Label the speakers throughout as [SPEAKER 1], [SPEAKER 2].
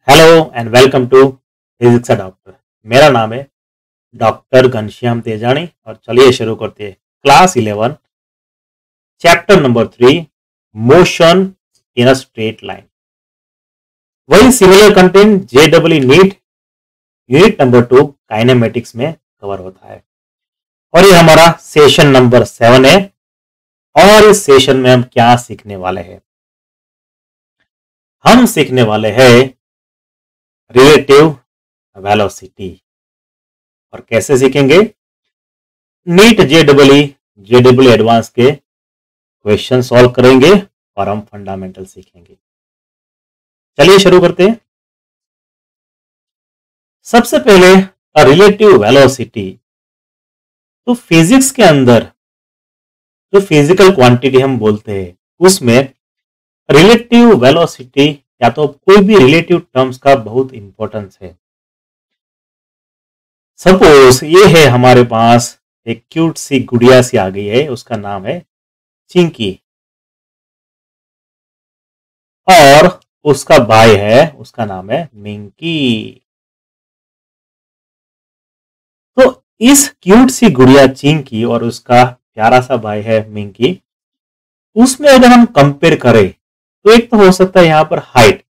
[SPEAKER 1] Hello and welcome to physics doctor. मेरा नाम है डॉक्टर घनश्याम तेजानी और चलिए शुरू करते हैं। Class 11 chapter number 3 motion in a straight line. वही सिमिलर कंटेंट जेडब्ल्यू नीट यूनिट नंबर 2 काइनेमेटिक्स में कवर होता है और ये हमारा सेशन नंबर 7 है। और इस सेशन में हम क्या सीखने वाले हैं? हम सीखने वाले हैं रिलेटिव वेलोसिटी। और कैसे सीखेंगे? नीट जेडब्ल्यू एडवांस के क्वेश्चन सॉल्व करेंगे और हम फंडामेंटल सीखेंगे। चलिए शुरू करते हैं। सबसे पहले रिलेटिव वेलोसिटी। तो फिजिक्स के अंदर जो फिजिकल क्वांटिटी हम बोलते हैं उसमें रिलेटिव वेलोसिटी या तो कोई भी रिलेटिव टर्म्स का बहुत इंपॉर्टेंस है। सपोज ये है हमारे पास एक क्यूट सी गुड़िया सी आ गई है, उसका नाम है चिंकी और उसका भाई है, उसका नाम है मिंकी। तो इस क्यूट सी गुड़िया चिंकी और उसका प्यारा सा भाई है मिंकी, उसमें अगर हम कंपेयर करें तो एक तो हो सकता है यहां पर हाइट।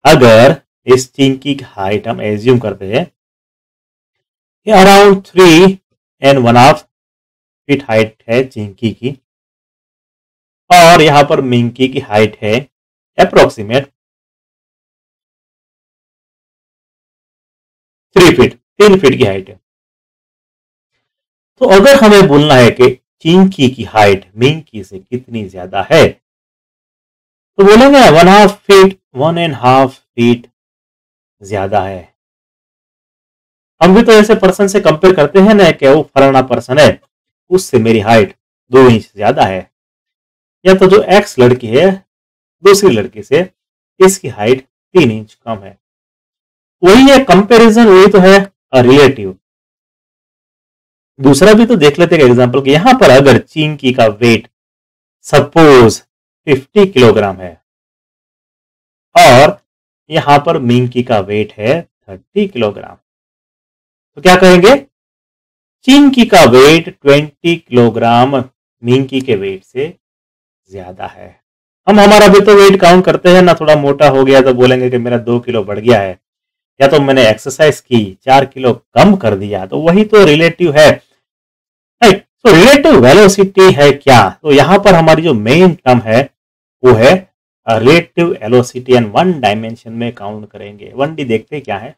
[SPEAKER 1] अगर इस चिंकी की हाइट हम एज्यूम करते हैं कि अराउंड 3.5 फीट हाइट है चिंकी की और यहां पर मिंकी की हाइट है अप्रोक्सीमेट 3 फीट की हाइट है। तो अगर हमें बोलना है कि चिंकी की हाइट मिंकी से कितनी ज्यादा है तो बोलेंगे 1.5 फीट ज्यादा है। हम भी तो ऐसे पर्सन से कंपेयर करते हैं ना कि वो फलाना पर्सन है, उससे मेरी हाइट 2 इंच ज्यादा है, या तो जो एक्स लड़की है दूसरी लड़की से इसकी हाइट 3 इंच कम है। वही है कंपैरिजन, वही तो है रिलेटिव। दूसरा भी तो देख लेते हैं एग्जांपल कि यहां पर अगर चिंकी का वेट सपोज 50 किलोग्राम है और यहां पर मिंकी का वेट है 30 किलोग्राम, तो क्या कहेंगे? चिंकी का वेट 20 किलोग्राम मिंकी के वेट से ज्यादा है। हम हमारा भी तो वेट काउंट करते हैं ना, थोड़ा मोटा हो गया तो बोलेंगे कि मेरा 2 किलो बढ़ गया है, या तो मैंने एक्सरसाइज की 4 किलो कम कर दिया, तो वही तो रिलेटिव है। राइट। तो रिलेटिव वेलोसिटी है क्या? तो यहां पर हमारी जो मेन टर्म है वो है रिलेटिव वेलोसिटी एंड 1 डायमेंशन में काउंट करेंगे। 1D देखते क्या है।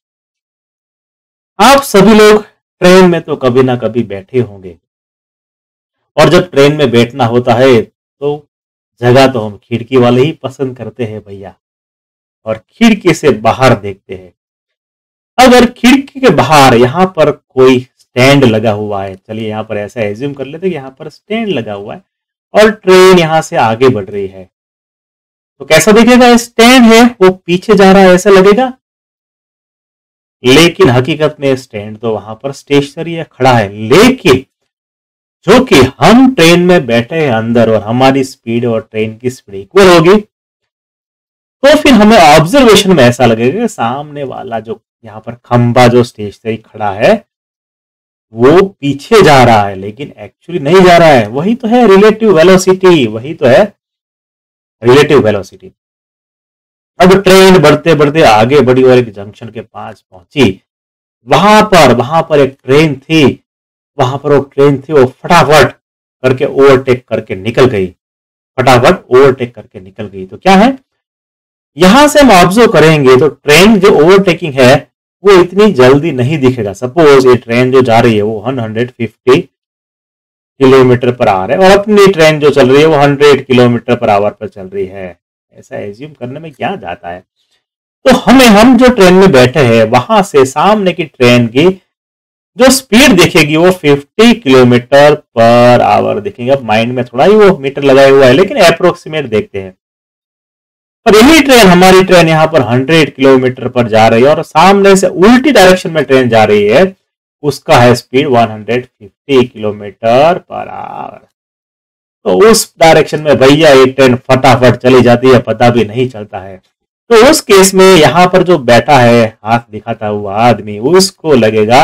[SPEAKER 1] आप सभी लोग ट्रेन में तो कभी ना कभी बैठे होंगे और जब ट्रेन में बैठना होता है तो जगह तो हम खिड़की वाले ही पसंद करते हैं भैया, और खिड़की से बाहर देखते हैं। अगर खिड़की के बाहर यहां पर कोई स्टैंड लगा हुआ है, चलिए यहां पर ऐसा एज्यूम कर लेते हैं कि यहां पर स्टैंड लगा हुआ है और ट्रेन यहां से आगे बढ़ रही है, तो कैसा दिखेगा? स्टैंड है वो पीछे जा रहा है ऐसा लगेगा, लेकिन हकीकत में स्टैंड तो वहां पर स्टेशनरी है, खड़ा है। लेकिन जो कि हम ट्रेन में बैठे हैं अंदर और हमारी स्पीड और ट्रेन की स्पीड इक्वल होगी, तो फिर हमें ऑब्जर्वेशन में ऐसा लगेगा कि सामने वाला जो यहाँ पर खंबा जो स्टेशनरी खड़ा है वो पीछे जा रहा है, लेकिन एक्चुअली नहीं जा रहा है। वही तो है रिलेटिव वेलोसिटी, वही तो है रिलेटिव वेलोसिटी। अब ट्रेन बढ़ते बढ़ते आगे बढ़ी और एक जंक्शन के पास पहुंची, वहां पर एक ट्रेन थी, वो फटाफट करके ओवरटेक करके निकल गई, तो क्या है? यहां से हम ऑब्जर्व करेंगे तो ट्रेन जो ओवरटेकिंग है वो इतनी जल्दी नहीं दिखेगा। सपोज ये ट्रेन जो जा रही है वो 150 किलोमीटर पर आवर है और अपनी ट्रेन जो चल रही है वो 100 किलोमीटर पर आवर पर चल रही है, ऐसा एज्यूम करने में क्या जाता है। तो हम जो ट्रेन में बैठे हैं वहां से सामने की ट्रेन की जो स्पीड दिखेगी वो 50 किलोमीटर पर आवर दिखेगी। अब माइंड में थोड़ा ही वो मीटर लगाया हुआ है, लेकिन अप्रोक्सीमेट देखते हैं। पर यही ट्रेन, हमारी ट्रेन यहाँ पर 100 किलोमीटर पर जा रही है और सामने से उल्टी डायरेक्शन में ट्रेन जा रही है, उसका है स्पीड 150 किलोमीटर पर आवर। तो उस डायरेक्शन में भैया ये ट्रेन फटाफट चली जाती है, पता भी नहीं चलता है। तो उस केस में यहां पर जो बैठा है हाथ दिखाता हुआ आदमी, उसको लगेगा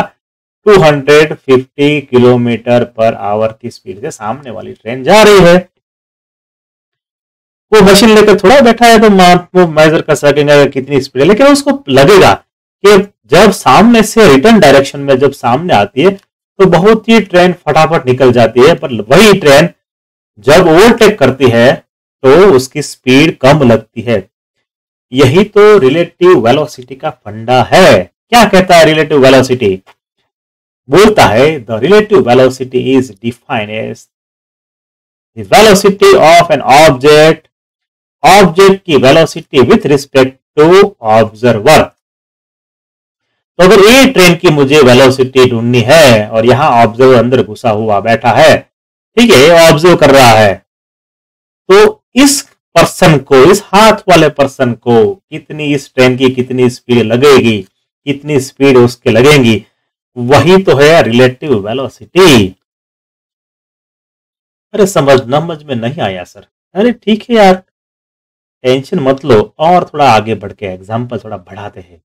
[SPEAKER 1] 250 किलोमीटर पर आवर की स्पीड से सामने वाली ट्रेन जा रही है। वो मशीन लेकर थोड़ा बैठा है तो वो मेजर कर सकेगा कितनी स्पीड है, लेकिन उसको लगेगा कि जब सामने से रिटर्न डायरेक्शन में जब सामने आती है तो बहुत ही ट्रेन फटाफट निकल जाती है, पर वही ट्रेन जब ओवरटेक करती है तो उसकी स्पीड कम लगती है। यही तो रिलेटिव वेलोसिटी का फंडा है। क्या कहता है रिलेटिव वेलोसिटी? बोलता है the relative velocity is defined as the velocity of an object, object की velocity with respect to observer. तो अगर ए ट्रेन की मुझे वेलोसिटी ढूंढनी है और यहां ऑब्जर्वर अंदर घुसा हुआ बैठा है, ठीक है, ऑब्जर्व कर रहा है, तो इस पर्सन को, इस हाथ वाले पर्सन को कितनी, इस ट्रेन की कितनी स्पीड लगेगी, कितनी स्पीड उसके लगेगी, वही तो है रिलेटिव वेलोसिटी। अरे समझ में नहीं आया सर? अरे ठीक है यार, टेंशन मत लो, और थोड़ा आगे बढ़ के एग्जाम्पल थोड़ा बढ़ाते हैं।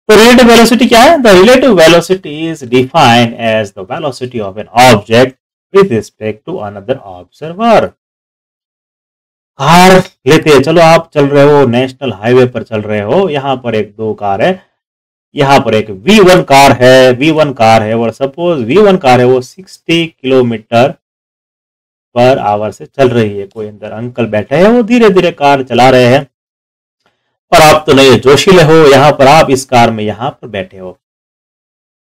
[SPEAKER 1] तो रिलेटिव वेलोसिटी क्या है? The relative velocity is defined as the velocity of an object with respect to another observer. Car लेते हैं, चलो आप चल रहे हो, नेशनल हाईवे पर चल रहे हो, यहां पर एक दो कार है, यहां पर एक V1 कार है, V1 कार है, और सपोज V1 कार है वो 60 किलोमीटर पर आवर से चल रही है। कोई अंदर अंकल बैठे हैं, वो धीरे धीरे कार चला रहे हैं, और आप तो नए जोशीले हो, यहां पर आप इस कार में यहां पर बैठे हो,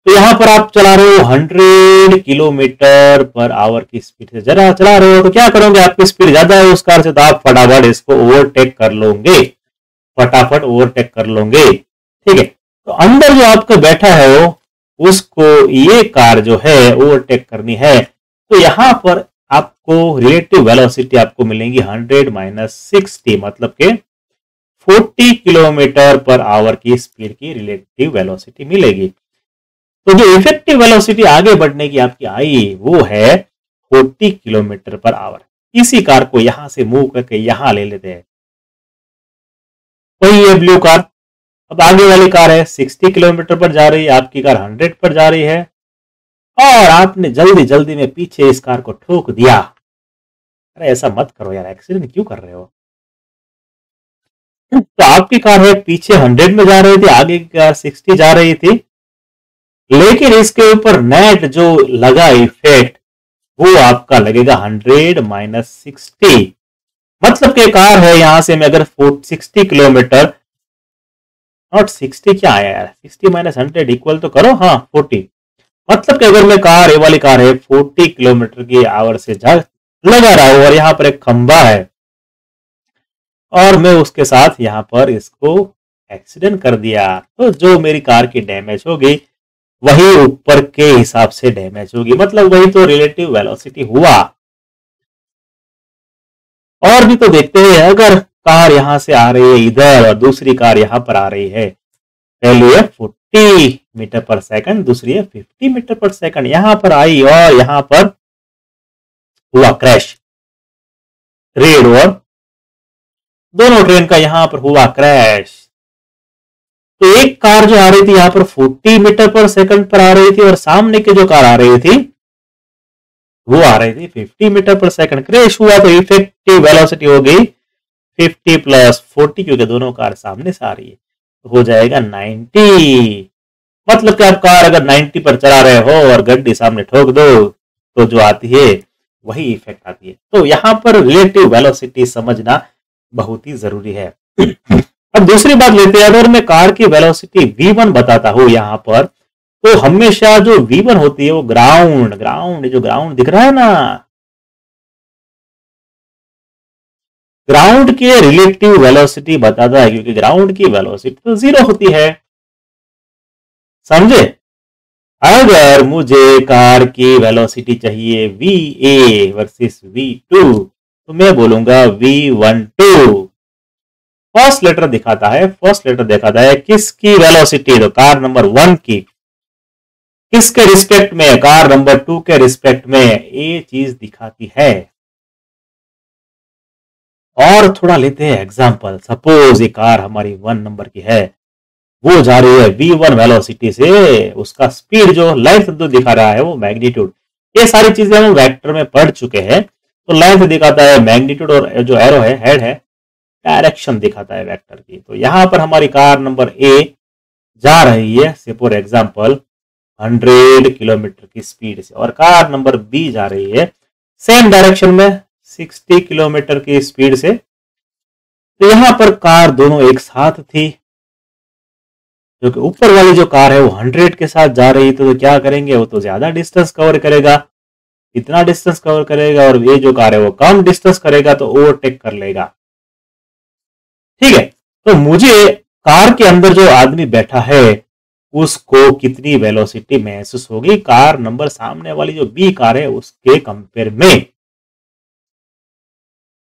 [SPEAKER 1] तो यहां पर आप चला रहे हो 100 किलोमीटर पर आवर की स्पीड से जरा चला रहे हो, तो क्या करोगे, आपकी स्पीड ज्यादा है उस कार से, तो आप फटाफट इसको ओवरटेक कर लोगे, फटाफट ओवरटेक कर लोगे, ठीक है। तो अंदर जो आपका बैठा है वो, उसको ये कार जो है ओवरटेक करनी है, तो यहां पर आपको रिलेटिव वेलोसिटी आपको मिलेंगी 100 माइनस 60, मतलब के 40 किलोमीटर पर आवर की स्पीड की रिलेटिव वेलोसिटी मिलेगी। तो जो इफेक्टिव वेलोसिटी आगे बढ़ने की आपकी आई वो है 40 किलोमीटर पर आवर। इसी कार को यहां से मूव करके यहां ले लेते हैं, वही है ब्लू कार। अब आगे वाली कार है 60 किलोमीटर पर जा रही है, आपकी कार 100 पर जा रही है, और आपने जल्दी जल्दी में पीछे इस कार को ठोक दिया। अरे ऐसा मत करो यार, एक्सीडेंट क्यों कर रहे हो? तो आपकी कार है पीछे 100 में जा रही थी, आगे की कार 60 जा रही थी, लेकिन इसके ऊपर नेट जो लगा इफेक्ट वो आपका लगेगा 100 माइनस 60, मतलब कि कार है यहां से मैं अगर 60 किलोमीटर, नॉट 60, क्या आया यार, 60 माइनस 100 इक्वल तो करो, हाँ 40, मतलब कि अगर मैं कार, ये वाली कार है 40 किलोमीटर की आवर से जा लगा रहा हूं, और यहाँ पर एक खंबा है, और मैं उसके साथ यहाँ पर इसको एक्सीडेंट कर दिया, तो जो मेरी कार की डैमेज होगी वही ऊपर के हिसाब से डैमेज होगी, मतलब वही तो रिलेटिव वेलोसिटी हुआ। और भी तो देखते हैं, अगर कार यहां से आ रही है इधर और दूसरी कार यहां पर आ रही है, पहली है 40 मीटर पर सेकंड, दूसरी है 50 मीटर पर सेकंड, यहां पर आई और यहां पर हुआ क्रैश, रेड, और दोनों ट्रेन का यहां पर हुआ क्रैश। तो एक कार जो आ रही थी यहां पर 40 मीटर पर सेकंड पर आ रही थी, और सामने की जो कार आ रही थी वो आ रही थी 50 मीटर पर सेकंड, क्रैश हुआ, तो इफेक्टिव वेलोसिटी हो गई 50 प्लस 40, क्योंकि दोनों कार सामने से आ रही है, तो हो जाएगा 90। मतलब कि आप कार अगर 90 पर चला रहे हो और गड्डी सामने ठोक दो, तो जो आती है वही इफेक्ट आती है। तो यहां पर रिलेटिव वेलोसिटी समझना बहुत ही जरूरी है। अब दूसरी बात लेते हैं, अगर मैं कार की वेलोसिटी v1 बताता हूं यहां पर, तो हमेशा जो v1 होती है वो ग्राउंड जो ग्राउंड दिख रहा है ना, ग्राउंड की रिलेटिव वेलोसिटी बताता है, क्योंकि ग्राउंड की वेलोसिटी तो 0 होती है, समझे। अगर मुझे कार की वेलोसिटी चाहिए va वर्सेस v2, तो मैं बोलूंगा v12। फर्स्ट लेटर दिखाता है, फर्स्ट लेटर दिखाता है किसकी वेलोसिटी, तो कार नंबर 1 की, किसके रिस्पेक्ट में, कार नंबर 2 के रिस्पेक्ट में, ये चीज दिखाती है। और थोड़ा लेते हैं एग्जांपल। सपोज ये कार हमारी 1 नंबर की है, वो जा रही है v1 वेलोसिटी से, उसका स्पीड जो लेंथ जो दिखा रहा है वो मैग्नीट्यूड। ये सारी चीजें हम वेक्टर में पढ़ चुके हैं। तो लेंथ दिखाता है मैग्नीट्यूड, और जो एरो है हेड है डायरेक्शन दिखाता है वेक्टर की। तो यहां पर हमारी कार नंबर ए जा रही है से फॉर एग्जाम्पल 100 किलोमीटर की स्पीड से, और कार नंबर बी जा रही है सेम डायरेक्शन में 60 किलोमीटर की स्पीड से। तो यहां पर कार दोनों एक साथ थी, जो कि ऊपर वाली जो कार है वो 100 के साथ जा रही थी, तो क्या करेंगे, वो तो ज्यादा डिस्टेंस कवर करेगा, इतना डिस्टेंस कवर करेगा, और ये जो कार है वो कम डिस्टेंस करेगा तो ओवरटेक कर लेगा। ठीक है, तो मुझे कार के अंदर जो आदमी बैठा है उसको कितनी वेलोसिटी महसूस होगी कार नंबर सामने वाली जो बी कार है उसके कंपेयर में।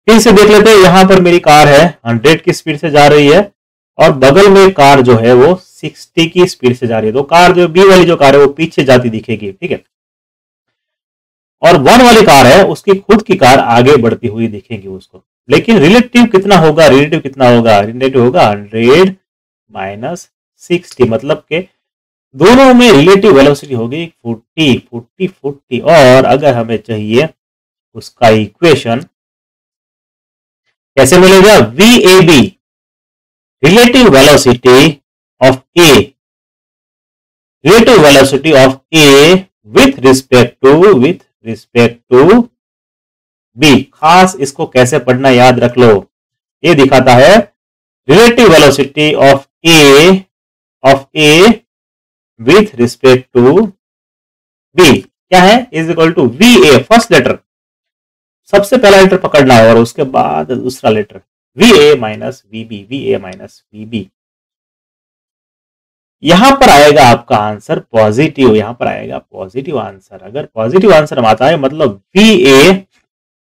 [SPEAKER 1] फिर से देख लेते हैं, यहां पर मेरी कार है 100 की स्पीड से जा रही है, और बगल में कार जो है वो 60 की स्पीड से जा रही है। तो कार जो बी वाली जो कार है वो पीछे जाती दिखेगी, ठीक है, और 1 वाली कार है उसकी खुद की कार आगे बढ़ती हुई दिखेगी उसको। लेकिन रिलेटिव कितना होगा, रिलेटिव कितना होगा, रिलेटिव होगा 100 माइनस 60, मतलब के दोनों में रिलेटिव वेलोसिटी होगी 40 40 40। और अगर हमें चाहिए उसका इक्वेशन कैसे मिलेगा, V A B relative velocity of A, relative velocity of A with respect to B. खास इसको कैसे पढ़ना याद रख लो, ये दिखाता है relative velocity of A with respect to B क्या है, is equal to V A, first letter सबसे पहला लेटर पकड़ना है और उसके बाद दूसरा letter, V A minus we B, V A minus we B. यहां पर आएगा आपका आंसर पॉजिटिव, यहां पर आएगा पॉजिटिव आंसर। अगर पॉजिटिव आंसर आता है मतलब वी ए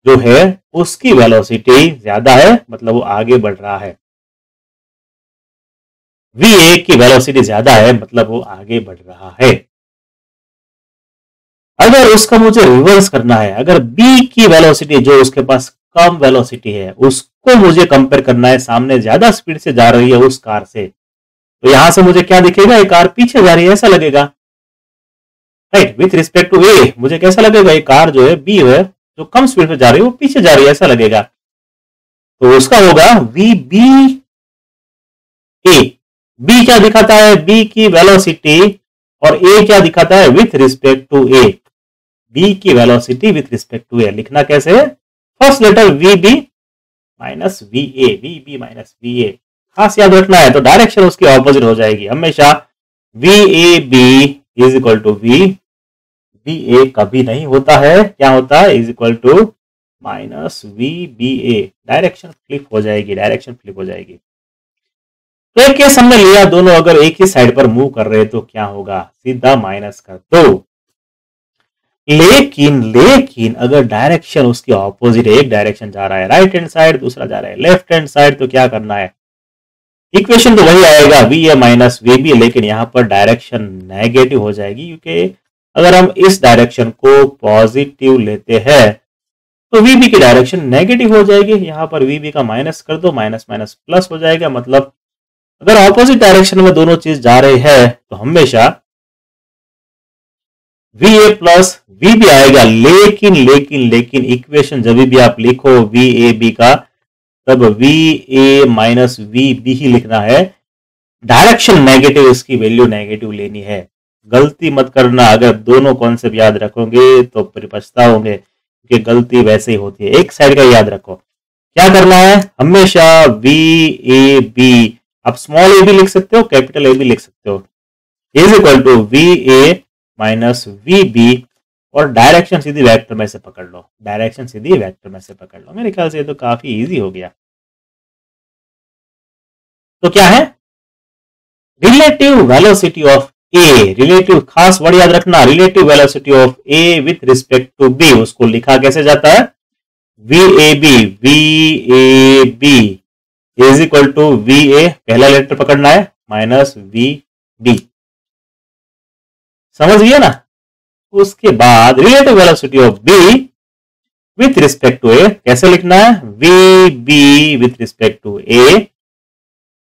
[SPEAKER 1] जो है उसकी वेलोसिटी ज्यादा है, मतलब वो आगे बढ़ रहा है। वी ए की वेलोसिटी ज्यादा है मतलब वो आगे बढ़ रहा है। अगर उसका मुझे रिवर्स करना है, अगर बी की वेलोसिटी जो उसके पास कम वेलोसिटी है उसको मुझे कंपेयर करना है सामने ज्यादा स्पीड से जा रही है उस कार से, तो यहां से मुझे क्या दिखेगा, ये कार पीछे जा रही है ऐसा लगेगा, राइट। विथ रिस्पेक्ट टू ए मुझे कैसा लगेगा, ये कार जो है बी है जो कम स्पीड पे जा रही है वो पीछे जा रही है ऐसा लगेगा। तो उसका होगा वी बी ए। बी क्या दिखाता है, बी की वेलोसिटी, और ए क्या दिखाता है, with respect to A. B की velocity with respect to A लिखना कैसे है, first letter V B minus we A, V B minus we A, खास याद रखना है। तो डायरेक्शन उसकी ऑपोजिट हो जाएगी हमेशा, V A B is equal to V A कभी नहीं होता है, क्या होता है, is equal to minus we B A, direction flip हो जाएगी, डायरेक्शन फ्लिप हो जाएगी। तो एक केस हमने लिया, दोनों अगर एक ही साइड पर मूव कर रहे तो क्या होगा, सीधा माइनस कर दो। लेकिन अगर डायरेक्शन उसकी ऑपोजिट है, एक डायरेक्शन जा रहा है राइट हैंड साइड, दूसरा जा रहा है लेफ्ट हैंड साइड, तो क्या करना है, इक्वेशन तो वही आएगा V A minus we B, लेकिन यहां पर डायरेक्शन नेगेटिव हो जाएगी, क्योंकि अगर हम इस डायरेक्शन को पॉजिटिव लेते हैं तो वीबी की डायरेक्शन नेगेटिव हो जाएगी। यहां पर वीबी का माइनस कर दो, माइनस माइनस प्लस हो जाएगा, मतलब अगर ऑपोजिट डायरेक्शन में दोनों चीज जा रही है तो हमेशा V A plus V B आएगा। लेकिन इक्वेशन जब भी आप लिखो वी ए बी का, तब v A minus we b ही लिखना है, डायरेक्शन नेगेटिव, इसकी वैल्यू नेगेटिव लेनी है। गलती मत करना, अगर दोनों कॉन्सेप्ट याद रखोगे तो फिर पछताओगे, क्योंकि गलती वैसे ही होती है, एक साइड का याद रखो। क्या करना है, हमेशा वी ए बी, आप स्मॉल ए भी लिख सकते हो, कैपिटल ए भी लिख सकते हो, is equal to V A minus we B, और डायरेक्शन सीधी वेक्टर में से पकड़ लो, डायरेक्शन सीधी वेक्टर में से पकड़ लो। मेरे ख्याल से ये तो काफी इजी हो गया। तो क्या है, relative velocity of A, relative खास वर्ड याद रखना, relative velocity of A with respect to B, उसको लिखा कैसे जाता है, V A B is equal to V A, पहला लेटर पकड़ना है, माइनस वी बी, समझ गया ना। उसके बाद relative velocity of B with respect to a कैसे लिखना है, v b with respect to a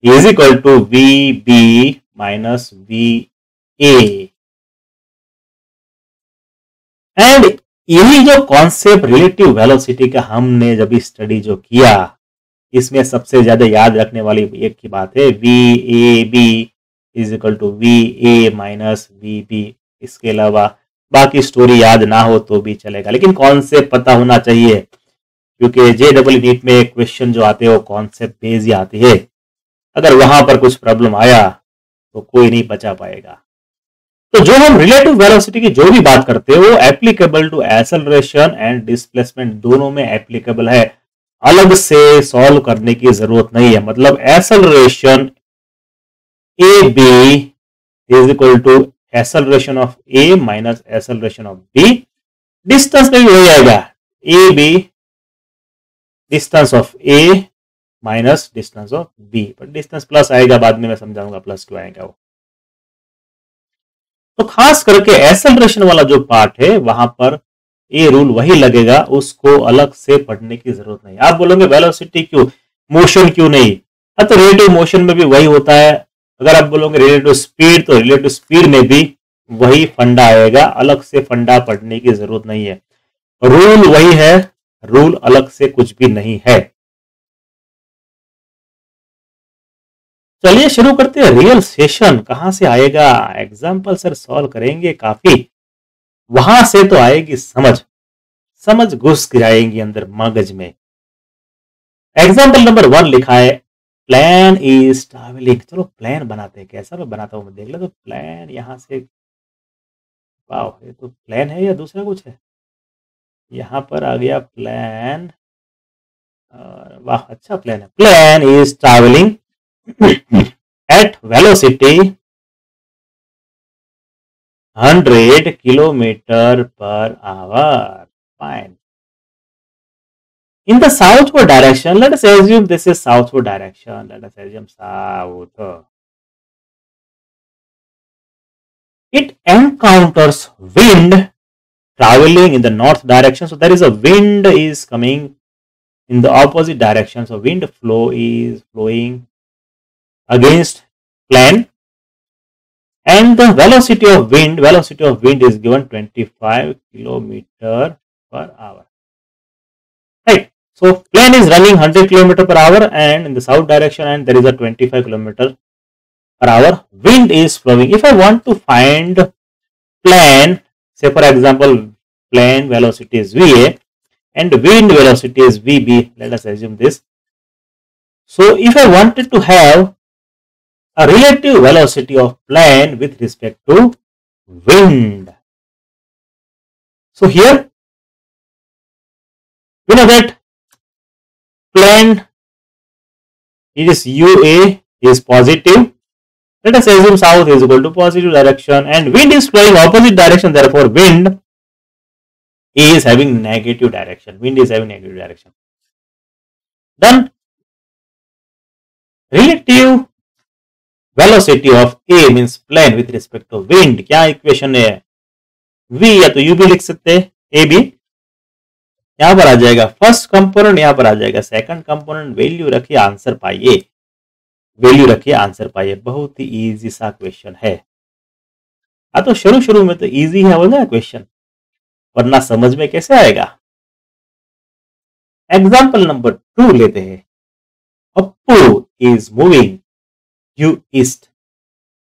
[SPEAKER 1] is equal to we B minus V A. And यही जो कॉन्सेप्ट रिलेटिव वेलोसिटी का हमने जब स्टडी जो किया, इसमें सबसे ज्यादा याद रखने वाली एक की बात है, V A B is equal to V A minus we B. इसके अलावा बाकी स्टोरी याद ना हो तो भी चलेगा, लेकिन कॉन्सेप्ट पता होना चाहिए, क्योंकि JEE नीट में क्वेश्चन जो आते हैं वो कॉन्सेप्ट बेस ही आती है। अगर वहां पर कुछ प्रॉब्लम आया तो कोई नहीं बचा पाएगा। तो जो हम रिलेटिव वेलोसिटी की जो भी बात करते हैं वो applicable to acceleration and displacement, दोनों में एप्लीकेबल है, अलग से सॉल्व करने की जरूरत नहीं है। मतलब acceleration A B is equal to acceleration of A minus acceleration of B. Distance में भी वही आएगा, A B distance of A minus distance of B, पर डिस्टेंस प्लस आएगा, बाद में मैं समझाऊंगा प्लस क्यों आएगा वो। तो खास करके एक्सेलरेशन वाला जो पार्ट है वहां पर ये रूल वही लगेगा, उसको अलग से पढ़ने की जरूरत नहीं। आप बोलोगे वेलोसिटी क्यों, मोशन क्यों नहीं, तो रिलेटिव मोशन में भी वही होता है। अगर आप बोलोगे रिलेटिव स्पीड, तो रिलेटिव स्पीड में भी वही फंडा आएगा, अलग से फंडा पढ़ने की जरूरत नहीं है। रूल वही है, रूल अलग से कुछ भी नहीं है। चलिए शुरू करते हैं। रियल सेशन कहां से आएगा, एग्जाम्पल सर सॉल्व करेंगे काफी, वहां से तो आएगी समझ, समझ घुस जाएंगी अंदर मगज में। एग्जाम्पल नंबर 1 लिखा है, प्लान इज ट्रैवलिंग। चलो प्लान बनाते हैं, कैसा मैं बनाता हूं मैं देख लो। तो प्लान यहां से, वाह ये तो प्लान है या दूसरा कुछ है, यहां पर आ गया प्लान, वाह अच्छा प्लान है। Plan is travelling at velocity 100 kilometer per hour. Fine. In the southward direction, let us assume this is southward direction. Let us assume south. It encounters wind traveling in the north direction. So there is a wind is coming in the opposite direction. So wind flow is flowing against plane, and the velocity of wind is given 25 kilometer per hour. Right. So plane is running 100 kilometer per hour and in the south direction, and there is a 25 kilometer per hour. Wind is flowing. If I want to find plane, say for example, plane velocity is VA and wind velocity is VB. Let us assume this. So if I wanted to have a relative velocity of plane with respect to wind. So here we know that plane is UA is positive. Let us assume south is equal to positive direction and wind is flowing opposite direction. Therefore, wind is having negative direction. Then relative velocity of A means plane with respect to wind. क्या equation है, V या तो U भी लिख सकते हैं, A भी यहां पर आ जाएगा, फर्स्ट कंपोनेंट यहां पर आ जाएगा, सेकंड कंपोनेंट वैल्यू रखिए आंसर पाइए, बहुत ही इजी सा क्वेश्चन है। तो शुरू में तो इजी है बोला क्वेश्चन, वरना समझ में कैसे आएगा। एग्जाम्पल नंबर 2 लेते हैं। Appu is moving due east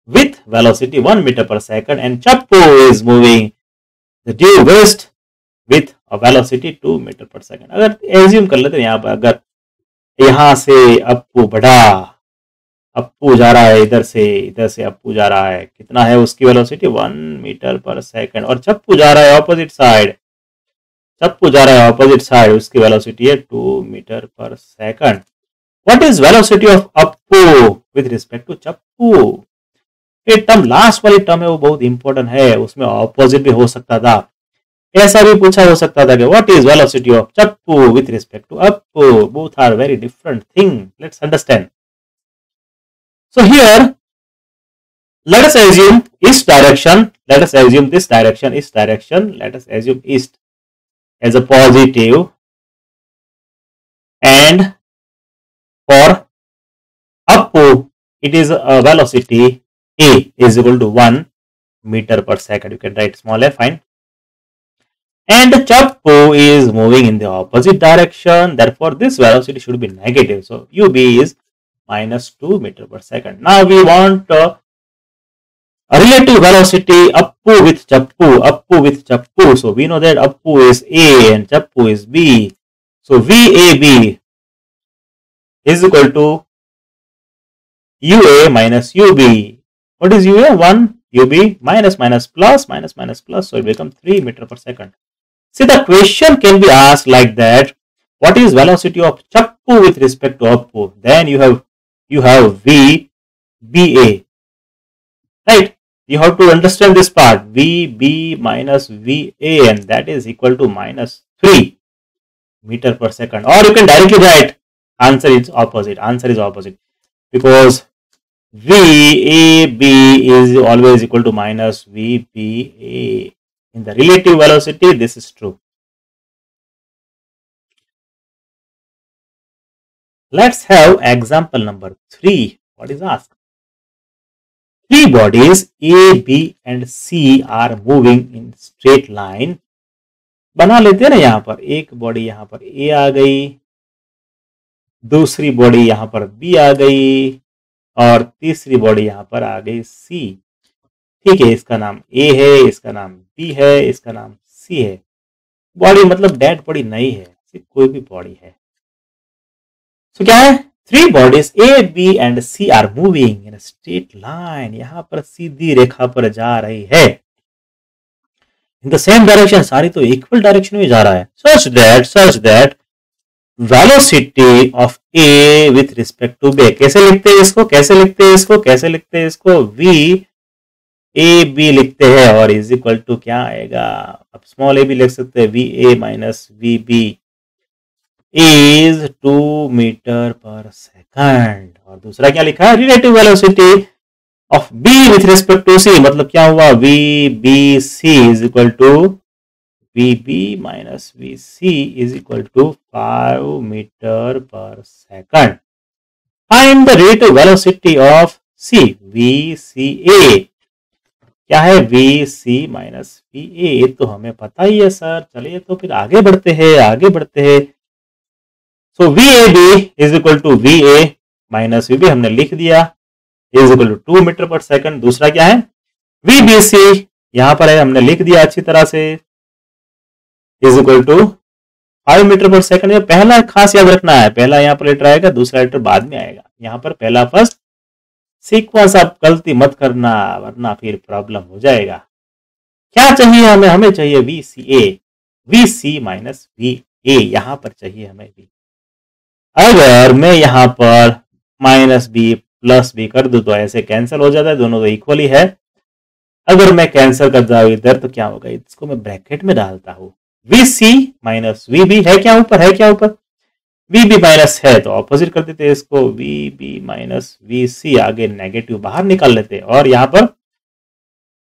[SPEAKER 1] with velocity 1 meter per second and Chappu is moving the due west with a velocity 2 meter per second. अगर एज्यूम कर लेते हैं यहाँ पर, अगर यहाँ से अप्पू बढ़ा, अप्पू जा रहा है इधर से अप्पू जा रहा है, कितना है उसकी वेलोसिटी 1 मीटर पर सेकंड, और चप्पू जा रहा है ऑपोजिट साइड, उसकी वेलोसिटी है 2 metre per second. What is velocity of Appu with respect to Chappu? ये टर्म लास्ट वाली टर्म है वो बहुत इंपॉर्टेंट है, उसमें ऑपोजिट भी हो सकता था, ऐसा भी पूछा हो सकता था कि व्हाट इज वेलोसिटी ऑफ चप्पू with respect to Appu, both are very different thing, let's understand. So here let us assume east direction, let us assume this direction, east direction, let us assume east, as a positive, and for up it is a velocity a is equal to 1 meter per second. You can write small a, fine. And Chappu is moving in the opposite direction, therefore this velocity should be negative. So ub is minus 2 meter per second. Now we want a relative velocity Appu with Chappu. So we know that Appu is A and Chappu is B. So VAB is equal to UA minus UB. What is UA? 1. UB minus plus. So it becomes 3 meter per second. See, the question can be asked like that. What is velocity of Chappu with respect to Appu? Then you have VBA. Right? You have to understand this part. VB minus VA, and that is equal to minus 3 meter per second. Or you can directly write answer is opposite. Because VAB is always equal to minus VBA. In the relative velocity, this is true. Let's have example number 3. What is asked? 3 bodies A, B and C are moving in straight line. बना लेते हैं ना, यहाँ पर एक body यहाँ पर A आ गई, दूसरी बॉडी यहाँ पर B आ गई और तीसरी बॉडी यहाँ पर आ गई C. ठीक है, इसका नाम A है, इसका नाम B है, इसका नाम C है. बॉडी मतलब डेड बॉडी नहीं है, सिर्फ कोई भी बॉडी है. तो क्या है? 3 bodies A, B and C are moving in a straight line. यहाँ पर सीधी रेखा पर जा रही है. In the same direction, सारी तो इक्वल डायरेक्शन में जा रहा है. Such that velocity of A with respect to B. कैसे लिखते हैं इसको? V A B लिखते हैं और इज इक्वल टू क्या आएगा? अब स्मॉल a भी लिख सकते हैं. VA minus VB is 2 meter per second. और दूसरा क्या लिखा है? Relative velocity of B with respect to C. मतलब क्या हुआ? VBC is equal to VB minus VC is equal to 5 meter per second. Find the relative velocity of C. VCA. क्या है? VC minus VA. ये तो हमें पता ही है सर. चलिए तो फिर आगे बढ़ते हैं. So VAB is equal to VA minus VB हमने लिख दिया, is equal to 2 metre per second. दूसरा क्या है? VBC यहां पर है, हमने लिख दिया अच्छी तरह से, is equal to 5 metre per second. ये पहला खास याद रखना है, पहला यहाँ पर लेटर आएगा, दूसरा लेटर बाद में आएगा. यहाँ पर पहला फर्स्ट सीक्वेंस. आप गलती मत करना वरना फिर प्रॉब्लम हो जाएगा. क्या चाहिए हमें चाहिए VCA. VC माइनस VA यहां पर चाहिए हमें भी. अगर मैं यहाँ पर माइनस बी प्लस बी कर दूं तो ऐसे कैंसिल हो जाता है, दोनों तो इक्वली है. अगर मैं कैंसिल कर दूं इधर तो क्या होगा? इसको मैं ब्रैकेट में डालता हूं. VC माइनस VB है क्या ऊपर? VB माइनस है तो ऑपोजिट कर देते हैं इसको. VB माइनस VC आगे नेगेटिव बाहर निकाल लेते हैं और यहाँ पर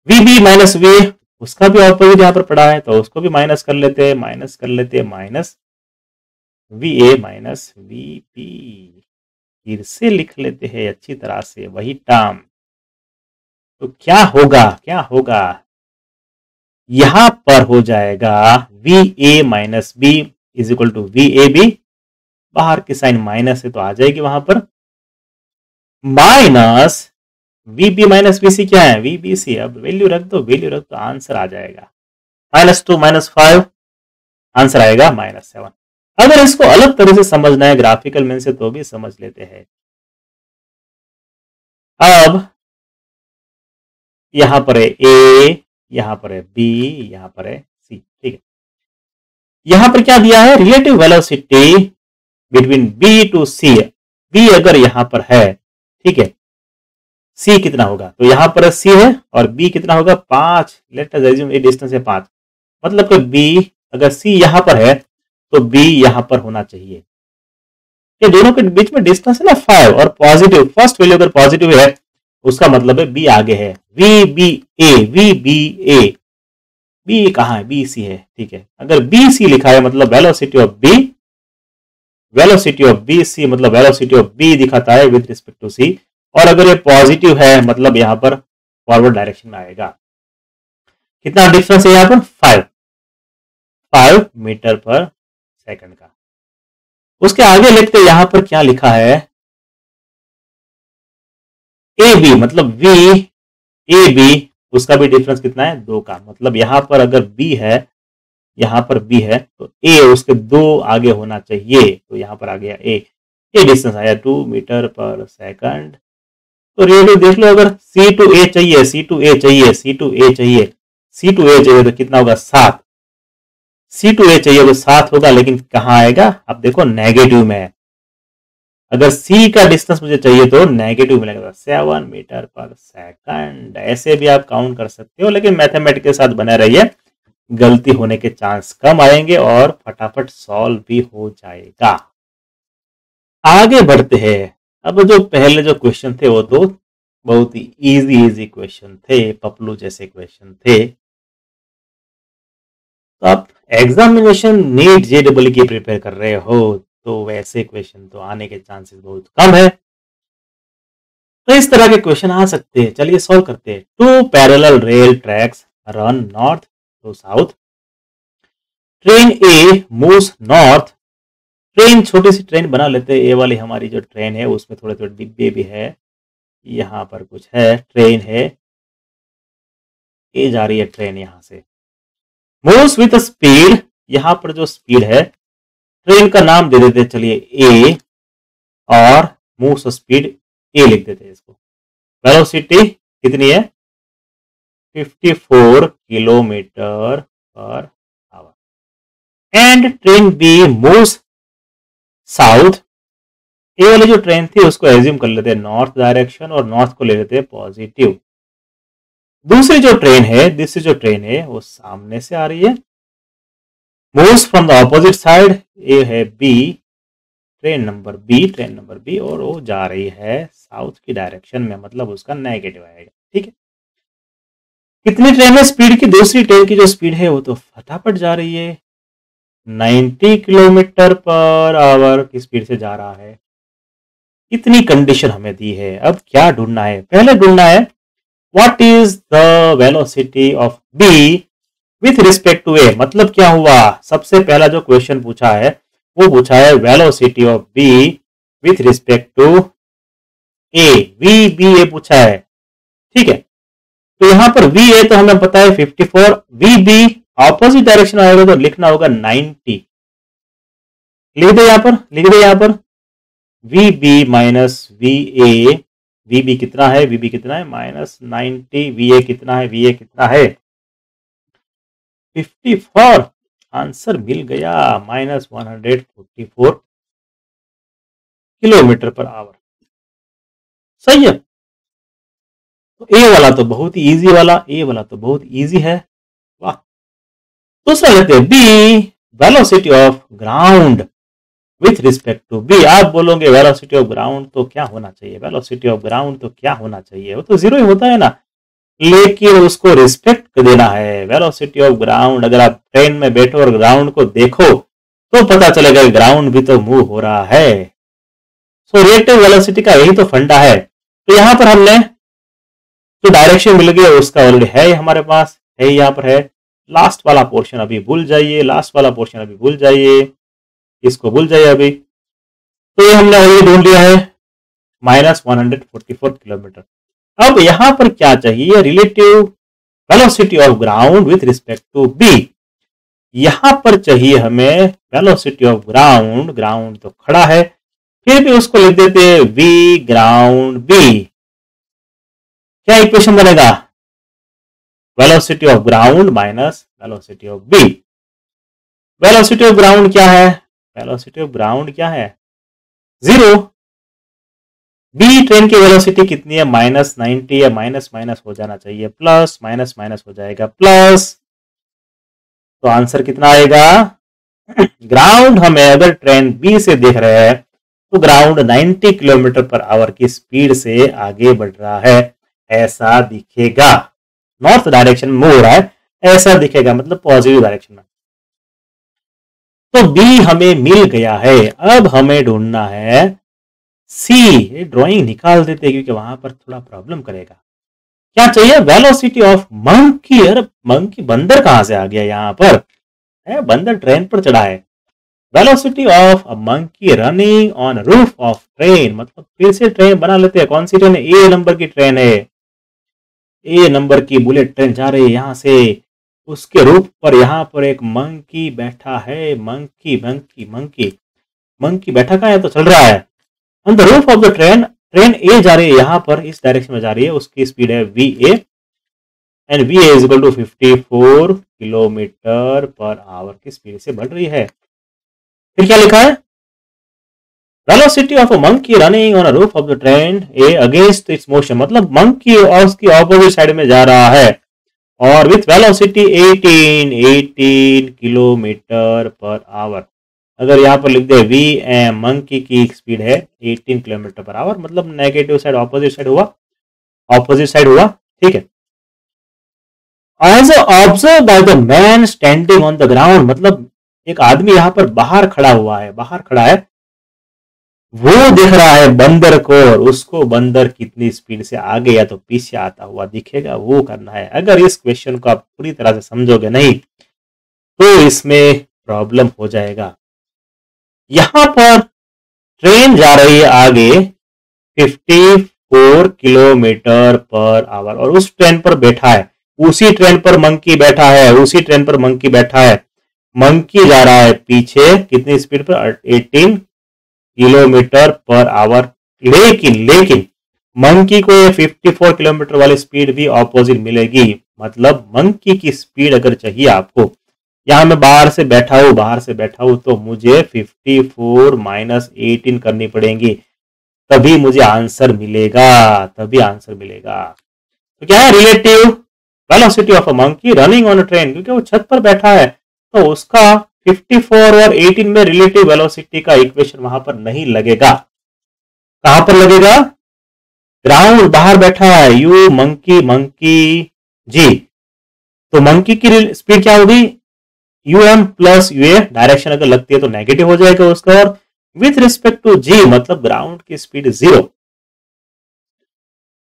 [SPEAKER 1] VB माइनस V उसका भी ऑपोजिट यहाँ पर पड़ा है तो उसको भी माइनस कर लेते हैं. माइनस VA माइनस VB फिर से लिख लेते हैं अच्छी तरह से वही टर्म. तो क्या होगा? यहां पर हो जाएगा VA minus B is equal to VAB. बाहर की साइन माइनस है तो आ जाएगी वहां पर. माइनस VB माइनस VC क्या है? VBC. अब वैल्यू रख दो आंसर आ जाएगा. -2 -5 आंसर आएगा -7. अगर इसको अलग तरह से समझना है ग्राफिकल मीन से तो भी समझ लेते हैं. अब यहां पर है A, यहां पर है B, यहां पर है C. ठीक है, यहां पर क्या दिया है? Relative velocity between B to C. B अगर यहां पर है, ठीक है, C कितना होगा? तो यहां पर C है और B कितना होगा? 5. लेट अस अज्यूम ये डिस्टेंस है 5. मतलब कि B अगर C यहां पर है तो B यहां पर होना चाहिए. ये दोनों के बीच में डिस्टेंस है ना 5 और पॉजिटिव फर्स्ट वैल्यू अगर पॉजिटिव है उसका मतलब है B आगे है. VBA बी कहाँ है, बी सी है, ठीक है। अगर बी सी लिखा है मतलब velocity of B, velocity of B C मतलब वेलोसिटी ऑफ बी दिखाता है विद रिस्पेक्ट टू सी, और अगर ये पॉजिटिव है मतलब यहाँ पर फॉरवर्ड डायरेक्शन में आएगा। कितना डिफरेंस है यहाँ पर, 5 मीटर पर सेकंड का। उसके आगे लिखते यहां पर क्या लिखा है, ए बी मतलब वी ए बी, उसका भी डिफरेंस कितना है, 2 का। मतलब यहां पर अगर बी है, यहां पर बी है तो ए उसके 2 आगे होना चाहिए, तो यहां पर आ गया ए डिस्टेंस आया 2 मीटर पर सेकंड। तो रिलेटिव देख लो, अगर सी टू ए चाहिए, सी टू ए चाहिए, सी टू ए चाहिए, सी टू ए चाहिए तो कितना होगा, 7। सी टू ए चाहिए तो 7 होगा, लेकिन कहां आएगा, अब देखो नेगेटिव में है। अगर सी का डिस्टेंस मुझे चाहिए तो नेगेटिव मिलेगा, 7 मीटर पर सेकंड। ऐसे भी आप काउंट कर सकते हो, लेकिन मैथमेटिक्स के साथ बने रहिए, गलती होने के चांस कम आएंगे और फटाफट सॉल्व भी हो जाएगा। आगे बढ़ते हैं। अब जो पहले जो क्वेश्चन थे वो तो बहुत ही इजी क्वेश्चन थे, पपलू जैसे क्वेश्चन थे। तो आप एग्जामिनेशन नीट जेडबल की प्रिपेयर कर रहे हो तो वैसे क्वेश्चन तो आने के चांसेस बहुत कम है। तो इस तरह के क्वेश्चन आ सकते हैं, चलिए सॉल्व करते हैं। 2 parallel rail tracks run north to south. Train A moves north. Train, छोटी सी ट्रेन बना लेते हैं, ए वाली हमारी जो ट्रेन है उसमें थोड़े थोड़े डिब्बे भी है, यहाँ पर कुछ है, ट्रेन है, ए जा रही है ट्रेन यहां से। मूव्स विथ स्पीड, यहां पर जो स्पीड है, ट्रेन का नाम दे देते चलिए ए, और मूव्स स्पीड ए लिख देते हैं इसको। वेलोसिटी कितनी है, 54 kilometre per hour. And train B moves south. A वाली जो ट्रेन थी उसको एज्यूम कर लेते हैं नॉर्थ डायरेक्शन, और नॉर्थ को ले लेते हैं पॉजिटिव। दूसरी जो ट्रेन है वो सामने से आ रही है, moves from the opposite side. A है बी, ट्रेन नंबर बी, और वो जा रही है साउथ की डायरेक्शन में, मतलब उसका नेगेटिव आएगा, ठीक है। कितनी ट्रेन है स्पीड की, दूसरी ट्रेन की जो स्पीड है वो तो फटाफट जा रही है, 90 किलोमीटर पर आवर की स्पीड से जा रहा है। इतनी कंडीशन हमें दी है, अब क्या ढूंढना है, पहले ढूंढना है what is the velocity of B with respect to A. मतलब क्या हुआ, सबसे पहला जो क्वेश्चन पूछा है वो पूछा है velocity of B with respect to A, V B A पूछा है, ठीक है। तो यहां पर वी ए तो हमें पता है 54, वी बी ऑपोजिट डायरेक्शन आएगा तो लिखना होगा 90। लिख दे यहां पर V B minus we A, V B कितना है, माइनस 90, वी ए कितना है 54। आंसर मिल गया, माइनस 144 किलोमीटर पर आवर, सही है। तो ए वाला तो बहुत ही इजी है, वाह। दूसरा लेते हैं B, velocity of ground with respect to B. आप बोलोगे वेलोसिटी ऑफ ग्राउंड तो क्या होना चाहिए, वो तो 0 ही होता है ना, लेकिन उसको रिस्पेक्ट देना है। वेलोसिटी ऑफ ग्राउंड, अगर आप ट्रेन में बैठो और ग्राउंड को देखो तो पता चलेगा ग्राउंड भी तो मूव हो रहा है। सो रिलेटिव वेलोसिटी का यही तो फंडा है। तो यहां पर हमने जो डायरेक्शन मिल गया उसका ऑलरेडी है हमारे पास, है यहाँ पर है। लास्ट वाला पोर्शन अभी भूल जाइए, इसको भूल जाइए अभी। तो ये हमने ऑलरेडी ढूंढ लिया है, माइनस 144 किलोमीटर। अब यहां पर क्या चाहिए, relative velocity of ground with respect to B. यहां पर चाहिए हमें वेलोसिटी ऑफ ग्राउंड तो खड़ा है, फिर भी उसको लिख देते हैं वी ग्राउंड बी। क्या इक्वेशन बनेगा, velocity of ground minus velocity of B. Velocity of ground क्या है, 0। बी ट्रेन की वेलोसिटी कितनी है, माइनस 90 है, माइनस हो जाना चाहिए प्लस, माइनस हो जाएगा प्लस, तो आंसर कितना आएगा। ग्राउंड हमें अगर ट्रेन बी से देख रहे हैं तो ग्राउंड 90 किलोमीटर पर आवर की स्पीड से आगे बढ़ रहा है, ऐसा दिखेगा। नॉर्थ डायरेक्शन में मूव हो रहा है, ऐसा दिखेगा, मतलब पॉजिटिव डायरेक्शन में। तो बी हमें मिल गया है। अब हमें ढूंढना है सी। ड्राइंग निकाल देते क्योंकि वहां पर थोड़ा प्रॉब्लम करेगा। क्या चाहिए? Velocity of monkey. अरे मंकी, बंदर कहां से आ गया यहाँ पर? है बंदर ट्रेन पर चढ़ा है। Velocity of a monkey running on roof of train, मतलब फिर से ट्रेन बना लेते हैं। कौन सी ट्रेन है? ए नंबर की ट्रेन है। ए नंबर की बुलेट ट्रेन जा रही है यहां से। उसके रूफ पर यहाँ पर एक मंकी बैठा है। मंकी मंकी मंकी मंकी बैठा कहाँ है? तो चल रहा है on the roof of the train. Train A जा रही है यहाँ पर, इस डायरेक्शन में जा रही है। उसकी स्पीड है V A and V A is equal to 54 kilometre per hour की स्पीड से बढ़ रही है। फिर क्या लिखा है? Velocity of a monkey running on a roof of the train A against its motion, मतलब मंकी और उसकी ऑपोजिट साइड में जा रहा है और with velocity 18 kilometre per hour. अगर यहाँ पर लिख दे वी एम, मंकी की स्पीड है 18 किलोमीटर पर आवर, मतलब नेगेटिव साइड ऑपोजिट साइड हुआ, ऑपोजिट साइड हुआ। ठीक है। As observed by the man standing on the ground, मतलब एक आदमी यहाँ पर बाहर खड़ा हुआ है, बाहर खड़ा है, वो देख रहा है बंदर को और उसको बंदर कितनी स्पीड से आगे या तो पीछे आता हुआ दिखेगा, वो करना है। अगर इस क्वेश्चन को आप पूरी तरह से समझोगे नहीं तो इसमें प्रॉब्लम हो जाएगा। यहां पर ट्रेन जा रही है आगे 54 किलोमीटर पर आवर और उस ट्रेन पर बैठा है, उसी ट्रेन पर मंकी बैठा है, उसी ट्रेन पर मंकी बैठा है। मंकी जा रहा है पीछे कितनी स्पीड पर? 18 किलोमीटर पर आवर। लेकिन मंकी को 54 किलोमीटर वाली स्पीड भी ऑपोजिट मिलेगी, मतलब मंकी की स्पीड अगर चाहिए आपको, यहां मैं बाहर से बैठा हूं तो मुझे 54 माइनस 18 करनी पड़ेगी, तभी मुझे आंसर मिलेगा, तभी आंसर मिलेगा। तो क्या है? Relative velocity of a monkey running on a train, क्योंकि वो छत पर बैठा है तो उसका 54 और 18 में रिलेटिव वेलोसिटी का इक्वेशन वहां पर नहीं लगेगा। कहां पर लगेगा? ग्राउंड, बाहर बैठा है। यू मंकी मंकी जी, तो मंकी की स्पीड क्या होगी? U M plus U A, direction अगर लगती है तो नेगेटिव हो जाएगा उसका, और विथ रिस्पेक्ट टू जी मतलब ग्राउंड की स्पीड 0।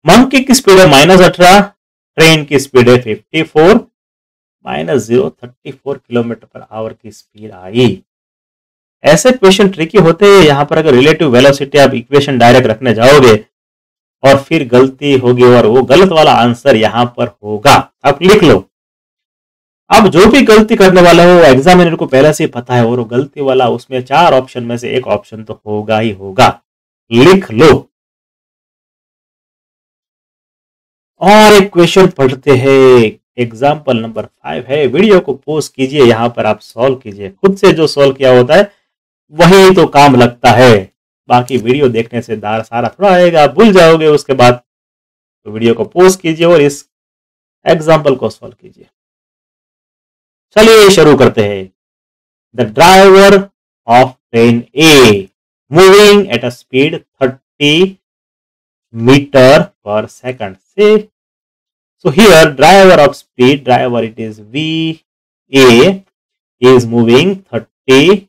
[SPEAKER 1] मंकी की स्पीड है -18, ट्रेन की स्पीड है 54, -0 34 किलोमीटर पर आवर की स्पीड आई। ऐसे क्वेश्चन ट्रिकी होते हैं। यहां पर अगर रिलेटिव वेलोसिटी आप इक्वेशन डायरेक्ट रखने जाओगे और फिर गलती होगी और वो गलत वाला आंसर यहां पर होगा। आप लिख लो, अब जो भी गलती करने वाला हो एग्जामिनर को पहले से पता है, और वो गलती वाला उसमें 4 ऑप्शन में से एक ऑप्शन तो होगा ही होगा। लिख लो। और एक क्वेश्चन पढ़ते हैं। एग्जाम्पल नंबर 5 है। वीडियो को पॉज कीजिए, यहां पर आप सॉल्व कीजिए। खुद से जो सॉल्व किया होता है वही तो काम लगता है, बाकी वीडियो देखने से दार सारा थोड़ा आएगा, आप भूल जाओगे उसके बाद। तो वीडियो को पॉज कीजिए और इस एग्जाम्पल को सॉल्व कीजिए। चलिए शुरू करते हैं। The driver of train A moving at a speed 30 metre per second से, so here driver of speed, driver it is VA is moving 30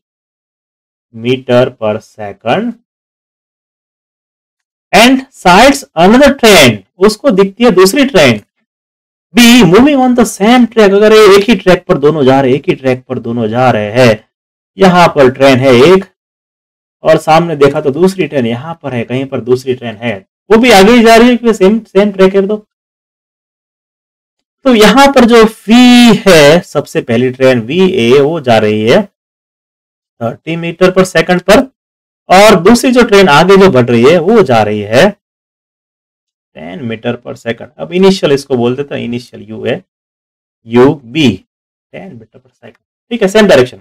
[SPEAKER 1] meter per second and sights another train, उसको दिखती है दूसरी train B moving on the same track, अगर ये एक ही track पर दोनों जा रहे, एक ही ट्रैक पर दोनों जा रहे हैं, यहां पर ट्रेन है एक और सामने देखा तो दूसरी ट्रेन यहां पर है, कहीं पर दूसरी ट्रेन है, वो भी आगे ही जा रही है क्योंकि सेम ट्रैक है। तो यहां पर जो वी है, सबसे पहली ट्रेन वी ए वो जा रही है 30 मीटर पर सेकंड पर, और दूसरी जो ट्रेन आगे जो बढ़ रही है वो जा रही है 10 मीटर पर सेकंड। अब इनिशियल इसको बोल देते हैं, इनिशियल यू है you B 10 metre per second. ठीक है, सेम डायरेक्शन।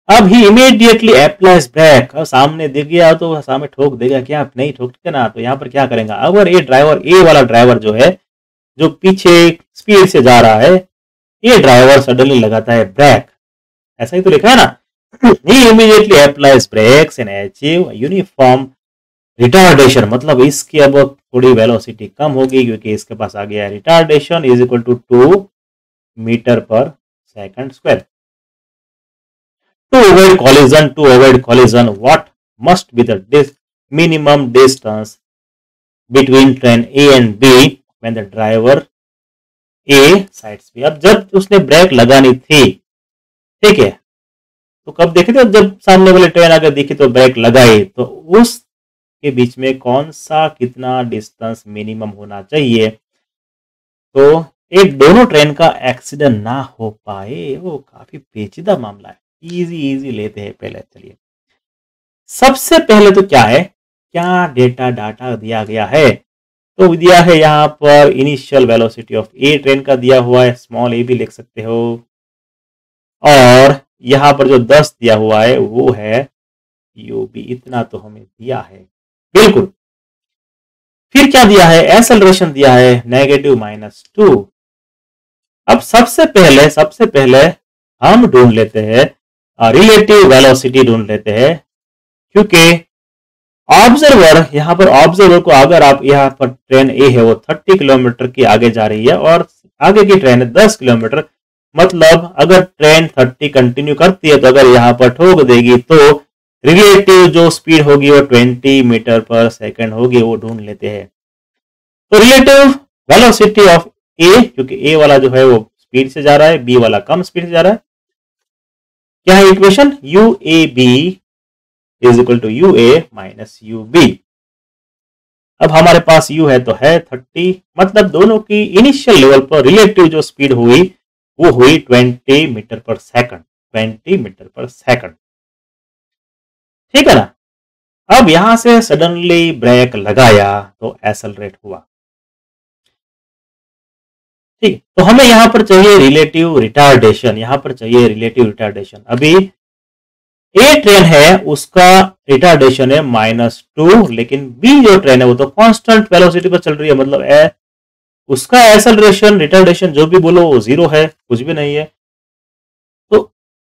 [SPEAKER 1] अब ही इमीडिएटली अप्लाइज ब्रेक, अब सामने दिख गया तो सामने ठोक देगा क्या? नहीं ठोकते ना, तो यहाँ पर क्या करेंगे? अगर ये ड्राइवर, ए वाला ड्राइवर जो है, जो पीछे स्पीड से जा रहा है, ये ड्राइवर सडनली लगाता है ब्रेक, ऐसा ही तो लिखा है ना। he immediately applies brakes and achieve uniform retardation मतलब इसकी अब थोड़ी वेलोसिटी कम होगी क्योंकि इसके पास आ गया है retardation is equal to 2 metre per second square. to avoid collision, what must be the minimum distance between train A and B when the driver A sides B। अब जब उसने ब्रेक लगानी थी, ठीक है, तो कब देखे थे, जब सामने वाली ट्रेन अगर दिखी तो ब्रेक लगाई, तो उस के बीच में कौन सा कितना डिस्टेंस मिनिमम होना चाहिए तो एक दोनों ट्रेन का एक्सीडेंट ना हो पाए। वो काफी पेचीदा मामला है, इजी लेते हैं पहले। चलिए सबसे पहले तो क्या है, क्या डेटा डाटा दिया गया है, तो दिया है यहाँ पर initial velocity of A train का दिया हुआ है, स्मॉल ए भी लिख सकते हो, और यहाँ पर जो 10 दिया हुआ है वो है यूबी, इतना तो हमें दिया है बिल्कुल। फिर क्या दिया है, एक्सेलरेशन दिया है -2। अब सबसे पहले हम ढूंढ लेते हैं रिलेटिव वेलोसिटी ढूंढ लेते हैं, क्योंकि ऑब्जर्वर यहाँ पर ऑब्जर्वर को अगर आप यहाँ पर ट्रेन ए है वो 30 किलोमीटर की आगे जा रही है और आगे की ट्रेन है 10 किलोमीटर, मतलब अगर ट्रेन 30 कंटिन्यू करती है तो अगर यहाँ पर ठोक देगी तो रिलेटिव जो स्पीड होगी वो 20 मीटर पर सेकंड होगी, वो ढूंढ लेते हैं। तो रिलेटिव वेलोसिटी ऑफ ए, क्योंकि ए वाला जो है वो स्पीड से जा रहा है, बी वाला कम स्पीड से जा रहा है, क्या है equation, U A B is equal to U A minus U B. अब हमारे पास u है तो है 30, मतलब दोनों की इनिशियल लेवल पर रिलेटिव जो स्पीड हुई वो हुई 20 metre per second, 20 metre per second, ठीक है ना। अब यहां से सडनली ब्रेक लगाया तो एक्सेलरेट हुआ, ठीक। तो हमें यहां पर चाहिए रिलेटिव रिटार्डेशन, यहां पर चाहिए रिलेटिव रिटार्डेशन। अभी ए ट्रेन है उसका रिटार्डेशन है -2, लेकिन बी जो ट्रेन है वो तो कांस्टेंट वेलोसिटी पर चल रही है, मतलब उसका एक्सेलरेशन रिटार्डेशन जो भी बोलो वो 0 है, कुछ भी नहीं है। तो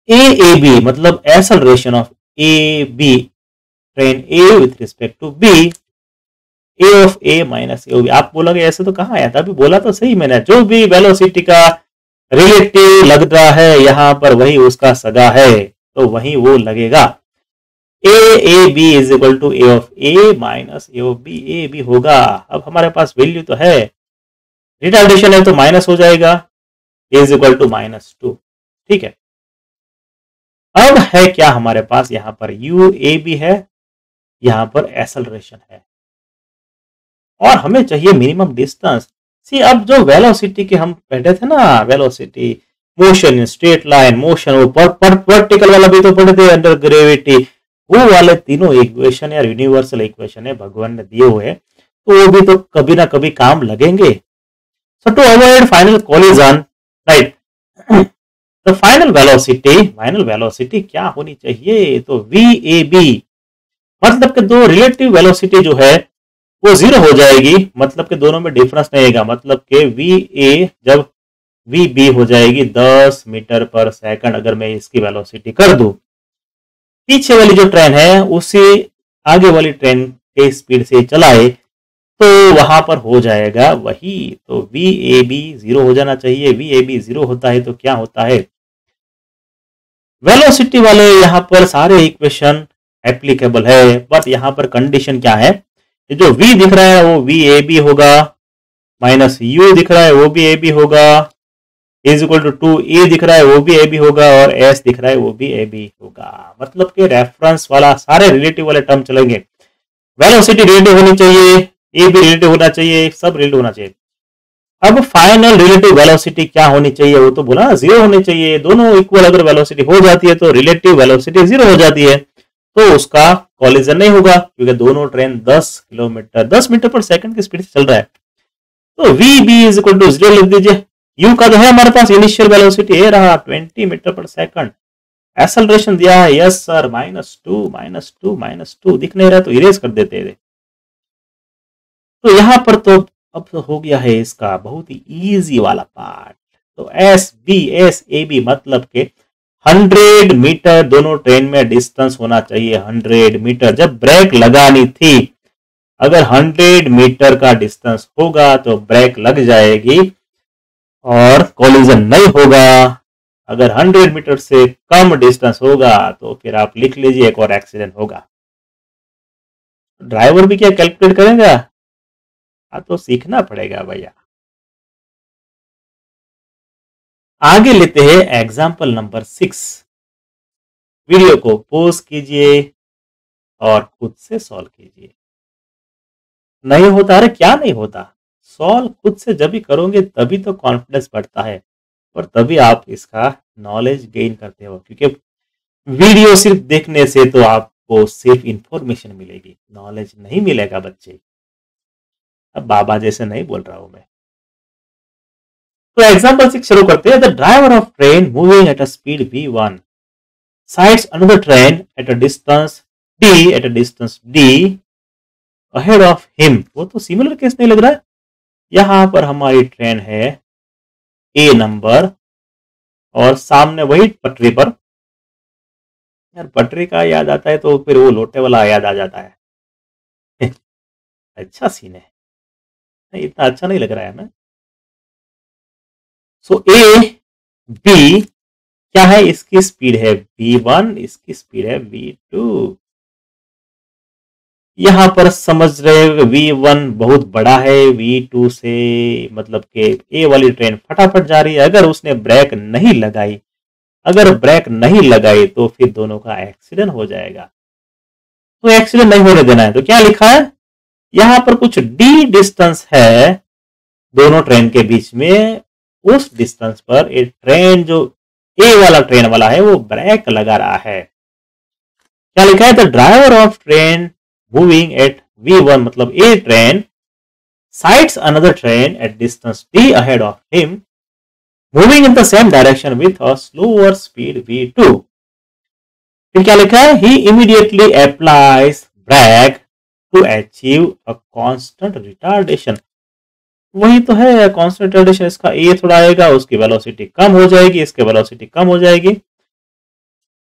[SPEAKER 1] ए बी मतलब acceleration of A B train A with respect to B, A of A minus A, आप बोलोगे ऐसे तो कहाँ आया था, अभी बोला तो सही मैंने, जो भी वेलोसिटी का रिलेटिव लग रहा है यहाँ पर वही उसका सगा है, तो वही वो लगेगा। A B is equal to A of A minus A of B, A B होगा। अब हमारे पास वैल्यू तो है, रिटार्डेशन है तो माइनस हो जाएगा, ए इज इक्वल टू -2, ठीक है। अब है क्या हमारे पास, यहाँ पर यू ए बी है, यहाँ पर एक्सेलरेशन है, और हमें चाहिए मिनिमम डिस्टेंस। सी अब जो वेलोसिटी के हम पढ़े थे ना, velocity, motion in straight line, motion वो वर्टिकल वाला भी तो पढ़े थे, अंडर ग्रेविटी, वो वाले तीनों इक्वेशन या यूनिवर्सल इक्वेशन है भगवान ने दिए हुए, तो वो भी तो कभी ना कभी काम लगेंगे। So to avoid final collision, right, तो फाइनल वेलोसिटी क्या होनी चाहिए, तो वी ए बी, मतलब कि दो रिलेटिव वेलोसिटी जो है वो 0 हो जाएगी, मतलब कि दोनों में डिफरेंस नहीं आएगा, मतलब कि वी ए जब वी बी हो जाएगी 10 मीटर पर सेकंड, अगर मैं इसकी वेलोसिटी कर दूं, पीछे वाली जो ट्रेन है उसी आगे वाली ट्रेन के स्पीड से चलाए तो वहां पर हो जाएगा वही, तो वी ए बी 0 हो जाना चाहिए। वी ए बी 0 होता है तो क्या होता है, वेलोसिटी वाले यहाँ पर सारे इक्वेशन एप्लीकेबल है, बट यहाँ पर कंडीशन क्या है, जो v दिख रहा है वो वी ए बी होगा, माइनस u दिख रहा है वो भी ए बी होगा, इज इक्वल टू 2a दिख रहा है वो भी ए बी होगा, और s दिख रहा है वो भी ए बी होगा, मतलब कि रेफरेंस वाला सारे रिलेटिव वाले टर्म चलेंगे। वेलोसिटी रिलेटिव होनी चाहिए, ए बी रिलेटिव होना चाहिए, सब रिलेटिव होना चाहिए। अब फाइनल रिलेटिव वेलोसिटी क्या होनी चाहिए, वो तो बोला 0 होनी चाहिए, दोनों इक्वल अगर वेलोसिटी हो जाती है तो रिलेटिव वेलोसिटी 0 हो जाती है, तो उसका कॉलिजन नहीं होगा, क्योंकि दोनों ट्रेन 10 मीटर पर सेकंड की स्पीड से चल रहा है। तो V B is equal to 0 लिख दीजिए। यू का तो है हमारे पास इनिशियल वेलोसिटी ये रहा 20 मीटर पर सेकंड, एक्सेलरेशन दिया है यस सर -2 दिख नहीं रहा तो इरेज कर देते हैं। तो यहां पर तो अब हो गया है इसका बहुत ही इजी वाला पार्ट, तो एस ए बी मतलब के 100 मीटर दोनों ट्रेन में डिस्टेंस होना चाहिए, 100 मीटर। जब ब्रेक लगानी थी अगर 100 मीटर का डिस्टेंस होगा तो ब्रेक लग जाएगी और कोलिजन नहीं होगा। अगर 100 मीटर से कम डिस्टेंस होगा तो फिर आप लिख लीजिए एक और एक्सीडेंट होगा। ड्राइवर भी क्या कैलकुलेट करेगा? तो सीखना पड़ेगा भैया। आगे लेते हैं एग्जाम्पल नंबर 6। वीडियो को पॉज कीजिए और खुद से सॉल्व कीजिए। नहीं होता? अरे क्या नहीं होता? सॉल्व खुद से जब भी करोगे तभी तो कॉन्फिडेंस बढ़ता है और तभी आप इसका नॉलेज गेन करते हो, क्योंकि वीडियो सिर्फ देखने से तो आपको सिर्फ इंफॉर्मेशन मिलेगी, नॉलेज नहीं मिलेगा बच्चे। अब बाबा जैसे नहीं बोल रहा हूं मैं। तो एग्जांपल 6 शुरू करते हैं। The driver of train moving at a speed v1 sights another train at a distance d ahead of him। वो तो सिमिलर केस नहीं लग रहा है। यहां पर हमारी ट्रेन है ए नंबर और सामने वही पटरी पर। यार पटरी का याद आता है तो फिर वो लोटे वाला याद आ जाता है। अच्छा सीन है, इतना अच्छा नहीं लग रहा है ना। सो ए बी क्या है? इसकी स्पीड है v1, इसकी स्पीड है v2। यहां पर समझ रहे v1 बहुत बड़ा है v2 से, मतलब कि ए वाली ट्रेन फटाफट जा रही है। अगर उसने ब्रेक नहीं लगाई, अगर ब्रेक नहीं लगाई तो फिर दोनों का एक्सीडेंट हो जाएगा। तो एक्सीडेंट नहीं होने देना है, तो क्या लिखा है? यहां पर कुछ डी डिस्टेंस है दोनों ट्रेन के बीच में। उस डिस्टेंस पर एक ट्रेन जो ए वाला ट्रेन वाला है वो ब्रेक लगा रहा है। क्या लिखा है? The driver of train moving at v1, मतलब ए train sights another train at distance d ahead of him moving in the same direction with a slower speed v2। फिर क्या लिखा है? he immediately applies brake to achieve a constant retardation। वही तो है constant retardation. इसका ए थोड़ा आएगा, उसकी वेलोसिटी कम हो जाएगी, इसकी वेलोसिटी कम हो जाएगी।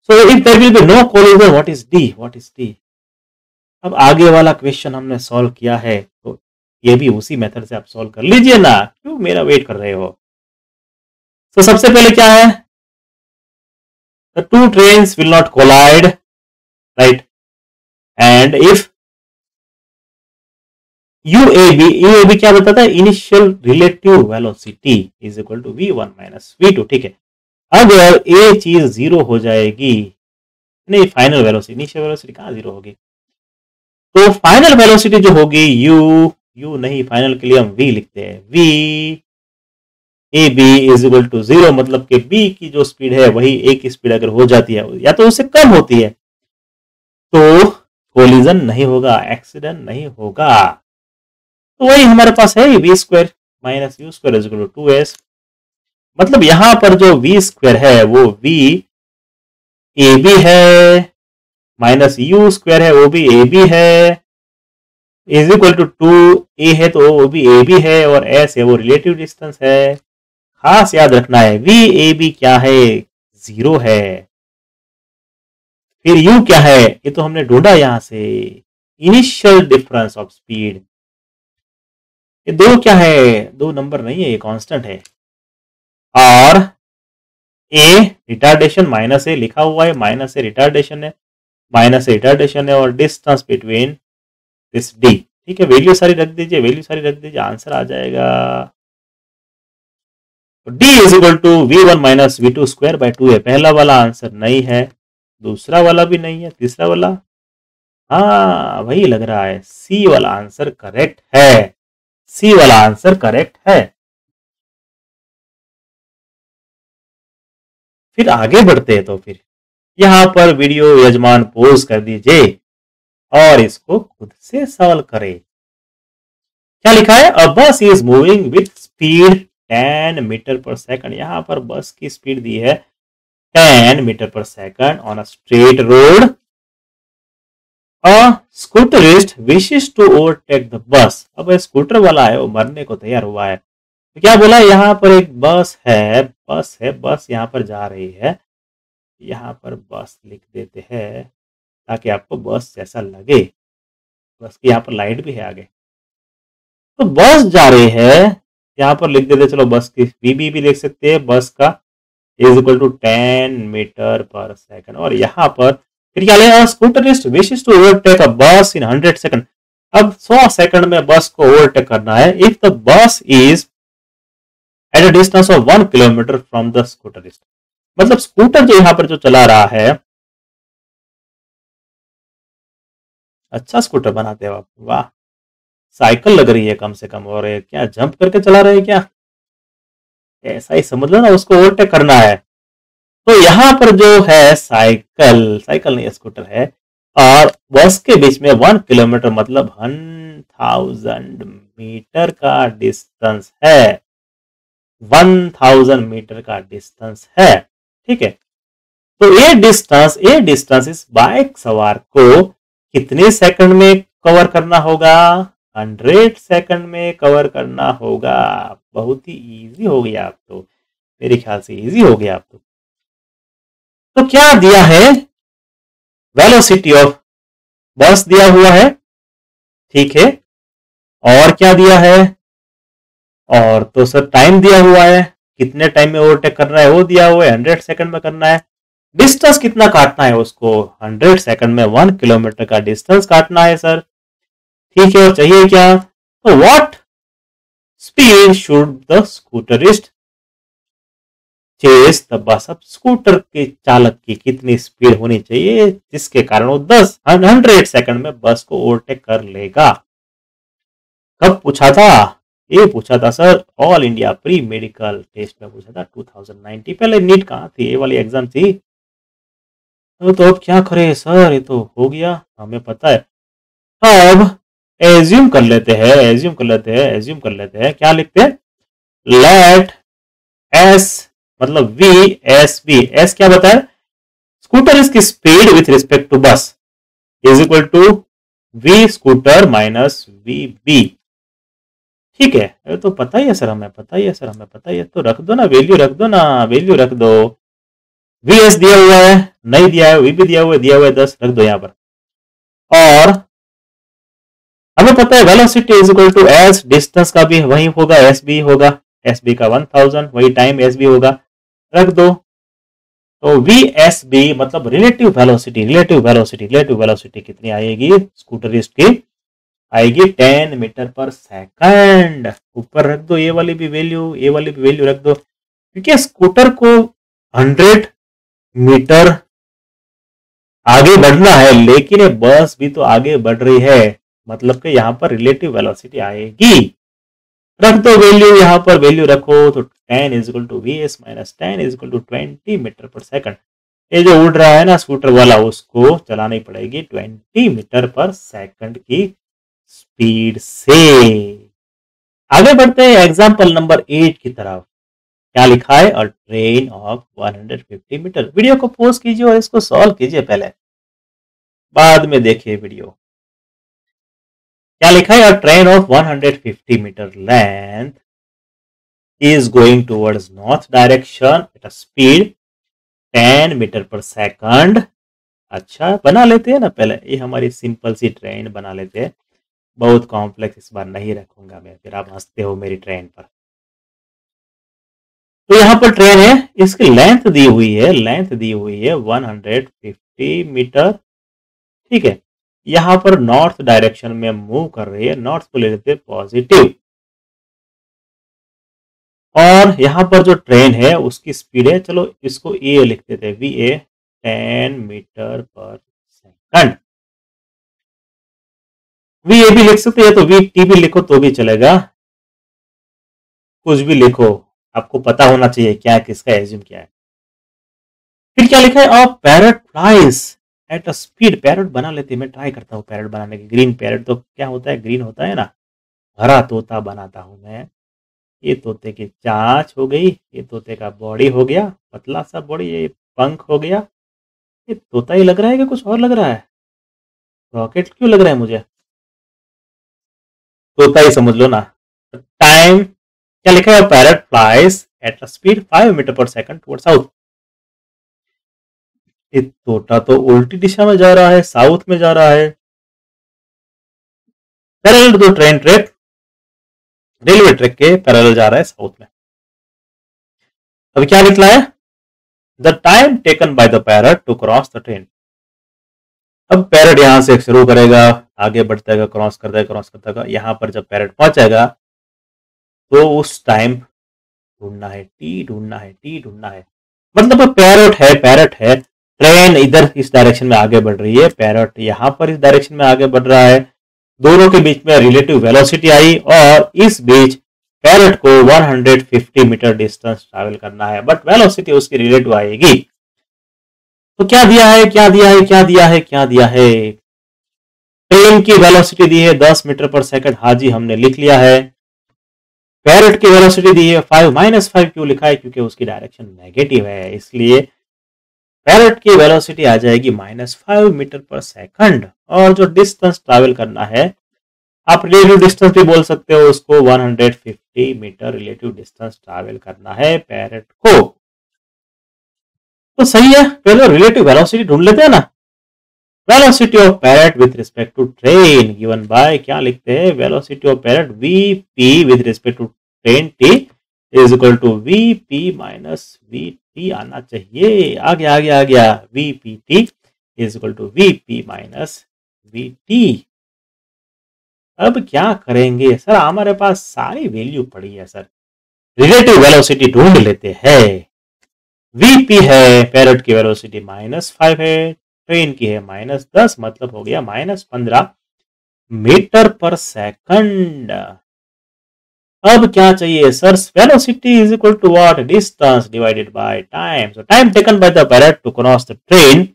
[SPEAKER 1] So if there will be no collision, what is D? What is D? अब आगे वाला क्वेश्चन हमने सॉल्व किया है तो ये भी उसी मेथड से आप सॉल्व कर लीजिए ना, क्यों मेरा वेट कर रहे हो? तो सबसे पहले क्या है? The two trains will not collide, right? And if u A B क्या बताता है? Initial relative velocity is equal to v1 minus v2। ठीक है, अगर ए चीज जीरो हो जाएगी, नहीं फाइनल वेलोसिटी, इनिशियल वेलोसिटी कहां जीरो होगी? तो फाइनल वेलोसिटी जो होगी यू नहीं, फाइनल के लिए हम v लिखते हैं। v A B is equal to 0, मतलब कि b की जो स्पीड है वही a की स्पीड अगर हो जाती है या तो उससे कम होती है तो कोलिजन नहीं होगा, एक्सीडेंट नहीं होगा। तो वही हमारे पास है v square minus U square is equal to 2s। मतलब यहां पर जो v स्क्वायर है वो v ए बी है, माइनस यू स्क्वायर है वो भी ए बी है, इज इक्वल टू 2a है तो वो भी ए बी है, और s है वो रिलेटिव डिस्टेंस है। खास याद रखना है वी ए बी क्या है? 0 है। फिर u क्या है? ये तो हमने ढूंढा यहां से, इनिशियल डिफरेंस ऑफ स्पीड। ये दो क्या है? दो नंबर नहीं है, ये कांस्टेंट है। और ए रिटार्डेशन माइनस ए लिखा हुआ है, माइनस ए रिटार्डेशन है, माइनस ए रिटार्डेशन है, और डिस्टेंस बिटवीन दिस डी। ठीक है, वैल्यू सारी रख दीजिए, वैल्यू सारी रख दीजिए, आंसर आ जाएगा। तो d is equal to v1 minus v2 square by 2 है। पहला वाला आंसर नहीं है, दूसरा वाला भी नहीं है, तीसरा वाला हाँ वही लग रहा है, सी वाला आंसर करेक्ट है। सी वाला आंसर करेक्ट है। फिर आगे बढ़ते हैं। तो फिर यहां पर वीडियो यजमान पॉज कर दीजिए और इसको खुद से सॉल्व करें। क्या लिखा है? A bus is moving with speed 10 metre per second. यहां पर बस की स्पीड दी है 10 metre per second on a straight road. A scooterist wishes to overtake the bus. अब स्कूटर वाला है वो मरने को तैयार हुआ है। तो क्या बोला? यहाँ पर एक बस है, बस यहाँ पर जा रही है। यहाँ पर बस लिख देते हैं ताकि आपको बस जैसा लगे। बस की यहाँ पर लाइट भी है आगे। तो बस जा रही है, यहाँ पर लिख देते, चलो बस की वीबी भी लिख सकते हैं, बस का is equal to 10 metre per second. और यहाँ पर फिर क्या लेगा, स्कूटरिस्ट विशेस टू ओवरटेक अ बस इन 100 सेकंड। अब 100 सेकंड में बस को ओवरटेक करना है if the bus is at a distance of 1 kilometre from the scooterist. मतलब स्कूटर जो यहाँ पर जो चला रहा है, अच्छा स्कूटर बनाते हो आप, वाह। साइकिल लग रही है कम से कम, और क्या जंप करके चला रहे हैं क्या, ऐसा ही समझ लो ना, उसको ओवरटेक करना है। तो यहाँ पर जो है साइकिल, साइकिल नहीं स्कूटर है, और बस के बीच में 1 किलोमीटर मतलब 1000 मीटर का डिस्टेंस है, 1000 मीटर का डिस्टेंस है, ठीक है। तो ये डिस्टेंस इस बाइक सवार को कितने सेकंड में कवर करना होगा, 100 सेकंड में कवर करना होगा। बहुत ही इजी हो गया आप तो, मेरे ख्याल से इजी हो गया आप तो क्या दिया है, वेलोसिटी ऑफ बस दिया हुआ है, ठीक है। और क्या दिया है, और तो सर टाइम दिया हुआ है, कितने टाइम में ओवरटेक करना है वो दिया हुआ है, 100 सेकंड में करना है। डिस्टेंस कितना काटना है उसको, 100 सेकंड में 1 किलोमीटर का डिस्टेंस काटना है सर, ठीक है। और चाहिए क्या, तो what speed should the scooterist chase the bus. अब स्कूटर के चालक की कितनी स्पीड होनी चाहिए जिसके कारण वो 100 सेकंड में बस को ओवरटेक कर लेगा। कब पूछा था, ये पूछा था sir all India pre medical test में पूछा था 2019। पहले नीट कहाँ थी, ये वाली एग्जाम थी। तो अब क्या करें सर, ये तो हो गया, हमें पता है। अब एज्यूम कर लेते हैं, एज्यूम कर लेते हैं, क्या लिखते हैं, लेट एस मतलब वी एस बी, एस क्या बताया, स्कूटर इसकी speed with respect to bus is equal to V scooter minus we B, ठीक है। ये तो पता ही है सर, हमें पता ही है सर, हमें पता ही है, तो रख दो ना, वैल्यू रख दो ना, वैल्यू रख दो। वी एस दिया हुआ है, नहीं दिया है, वी बी दिया हुआ है 10, रख दो यहाँ पर। और हमें पता है velocity is equal to S, distance का भी वही होगा, एस बी होगा, एस बी का 1000, वही टाइम एस बी होगा, रख दो। तो वी एस बी मतलब रिलेटिव वेलोसिटी, रिलेटिव वेलोसिटी कितनी आएगी स्कूटरिस्ट की, आएगी 10 मीटर पर सेकंड। ऊपर रख दो ये वाली भी वैल्यू, ये वाली भी वैल्यू रख दो, क्योंकि स्कूटर को 100 मीटर आगे बढ़ना है, लेकिन ये बस भी तो आगे बढ़ रही है, मतलब कि यहाँ पर रिलेटिव वेलोसिटी आएगी। रख दो वैल्यू, यहाँ पर वैल्यू रखो, तो 10 is equal to V S minus 10 is equal to 20 metre per second. ये जो उड़ रहा है ना स्कूटर वाला, उसको चलानी पड़ेगी 20 मीटर पर सेकंड की स्पीड से। आगे बढ़ते हैं एग्जाम्पल नंबर 8 की तरफ। क्या लिखा है, a train of 150 metre. Video को पॉज कीजिए और इसको सॉल्व कीजिए पहले, बाद में देखिए वीडियो। क्या लिखा है, a train of 150 metre length is going towards north direction at a speed 10 metre per second. अच्छा बना लेते हैं ना पहले, ये हमारी सिंपल सी ट्रेन बना लेते हैं, बहुत कॉम्प्लेक्स इस बार नहीं रखूंगा मैं, फिर आप हंसते हो मेरी ट्रेन पर। तो यहाँ पर ट्रेन है, इसकी लेंथ दी हुई है, 150 मीटर, ठीक है। यहाँ पर नॉर्थ डायरेक्शन में मूव कर रही है, नॉर्थ को ले लेते हैं पॉजिटिव। और यहाँ पर जो ट्रेन है उसकी स्पीड है, चलो इसको ए लिख देते हैं, V A 10 metre per second. V A भी लिख सकते हैं, तो वी टी भी लिखो तो भी चलेगा, कुछ भी लिखो, आपको पता होना चाहिए क्या किसका एज्यूम क्या है। फिर क्या लिखा है, अ parrot flies at a speed. Parrot बना लेते हैं, मैं ट्राई करता हूँ पैरट बनाने की। ग्रीन पैरट तो क्या होता है, ग्रीन होता है ना, हरा तोता बनाता हूँ मैं। ये तोते की चांच हो गई, ये तोते का बॉडी हो गया, पतला सा बॉडी, ये पंख हो गया। ये तोता ही लग रहा है कि कुछ और लग रहा है, रॉकेट क्यों लग रहा है मुझे, तोता ही समझ लो ना। टाइम क्या लिखा है, parrot flies at a speed 5 metre per second toward south. ये तोता तो उल्टी दिशा में जा रहा है, साउथ में जा रहा है। Parallel to the train track, railway track के पैरेलल जा रहा है साउथ में। अभी क्या निकला है, the time taken by the parrot to cross the train. अब पैरट यहां से शुरू करेगा, आगे बढ़ता है, क्रॉस करता है, यहां पर जब पैरट पहुंचेगा तो उस टाइम ढूंढना है, टी ढूंढना है। मतलब पैरट है, ट्रेन इधर इस डायरेक्शन में आगे बढ़ रही है, पैरट यहां पर इस डायरेक्शन में आगे बढ़ रहा है, दोनों के बीच में रिलेटिव वेलोसिटी आई और इस बीच पैरट को 150 मीटर डिस्टेंस ट्रैवल करना है, बट वेलोसिटी उसकी रिलेटिव आएगी। तो क्या दिया है, ट्रेन की वेलोसिटी दी है 10 मीटर पर सेकंड, हाँ जी हमने लिख लिया है। पैरट की वेलोसिटी दी है 5 क्यों लिखा है, क्योंकि उसकी डायरेक्शन नेगेटिव है, इसलिए पैरट की वेलोसिटी आ जाएगी -5 मीटर पर सेकंड। और जो डिस्टेंस ट्रैवल करना है, आप रिलेटिव डिस्टेंस भी बोल सकते हो उसको, 150 मीटर रिलेटिव डिस्टेंस ट्रैवल करना है पैरट को। तो सही है, पहले रिलेटिव वेलोसिटी ढूंढ लेते हैं ना। Velocity of parrot with respect to train given by, क्या लिखते हैं, velocity of parrot VP with respect to train T is equal to VP minus VT आना चाहिए। आ गया VPT is equal to VP minus VT. अब क्या करेंगे सर, हमारे पास सारी वैल्यू पड़ी है सर, रिलेटिव वेलोसिटी ढूंढ लेते हैं। वीपी है, पैरट की वेलोसिटी -5 है, ट्रेन की है -10, मतलब हो गया -15 मीटर पर सेकंड। अब क्या चाहिए sir, velocity is equal to what, distance divided by time. So time taken by the parrot to cross the train,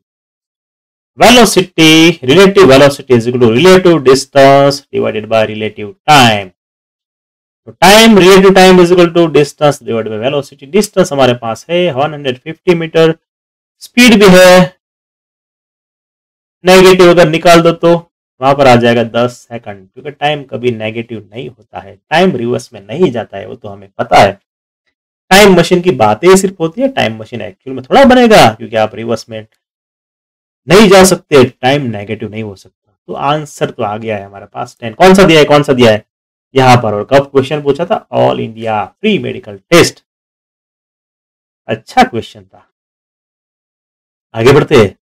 [SPEAKER 1] velocity, relative velocity is equal to relative distance divided by relative time. तो time, relative time is equal to distance divided by velocity. Distance हमारे पास है 150 metre, speed भी है negative, अगर निकाल दो तो वहां पर आ जाएगा 10 सेकंड, क्योंकि टाइम कभी नेगेटिव नहीं होता है, टाइम रिवर्स में नहीं जाता है, वो तो हमें पता है। टाइम मशीन की बातें सिर्फ होती है, टाइम मशीन एक्चुअल में थोड़ा बनेगा, क्योंकि आप रिवर्स में नहीं जा सकते, टाइम नेगेटिव नहीं हो सकता। तो आंसर तो आ गया है हमारे पास 10। कौन सा दिया है यहां पर, और कब क्वेश्चन पूछा था, all India pre medical test. अच्छा क्वेश्चन था। आगे बढ़ते हैं।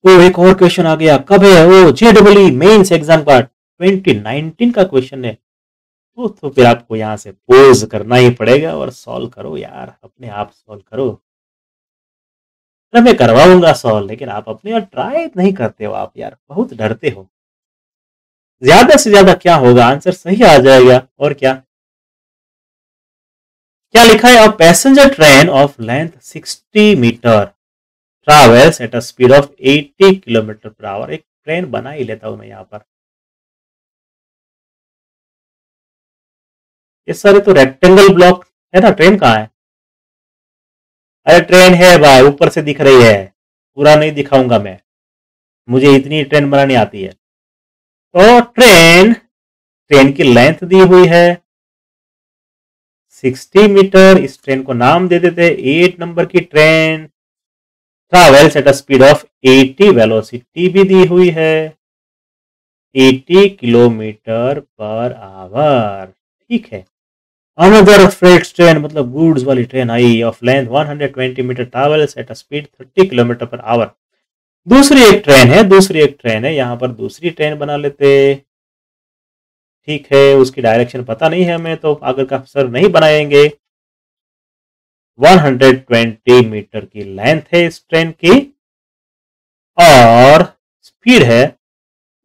[SPEAKER 1] वो एक और क्वेश्चन आ गया, कब है वो, जेडब्ल्यू मेंस एग्जाम का 2019 का क्वेश्चन है। तो फिर आपको यहां से पोज करना ही पड़ेगा और सॉल्व करो यार, अपने आप सॉल्व करो। मैं करवाऊंगा सॉल्व, लेकिन आप अपने आप ट्राई नहीं करते हो आप यार, बहुत डरते हो। ज्यादा से ज्यादा क्या होगा, आंसर सही आ जाएगा, और क्या क्या लिखा है, a passenger train of length 60 metre travels at a speed of 80 kilometre per hour. एक ट्रेन बना ही लेता हूं मैं यहां पर। ये सारे तो रेक्टेंगल ब्लॉक है ना, ट्रेन कहाँ है, अरे ट्रेन है भाई, ऊपर से दिख रही है, पूरा नहीं दिखाऊंगा मैं, मुझे इतनी ट्रेन बनानी आती है। तो ट्रेन की लेंथ दी हुई है 60 मीटर, इस ट्रेन को नाम दे देते 8 नंबर की train, travels at a speed of 80, velocity भी दी हुई है 80 किलोमीटर पर आवर, ठीक है। अनदर फ्रेट ट्रेन, मतलब गुड्स वाली ट्रेन आई, of length 120 metre, travels at a speed 30 kilometre per hour. दूसरी एक ट्रेन है, यहां पर दूसरी ट्रेन बना लेते, ठीक है, उसकी डायरेक्शन पता नहीं है हमें, तो अगर का सर नहीं बनाएंगे। 120 मीटर की लेंथ है इस ट्रेन की, और स्पीड है,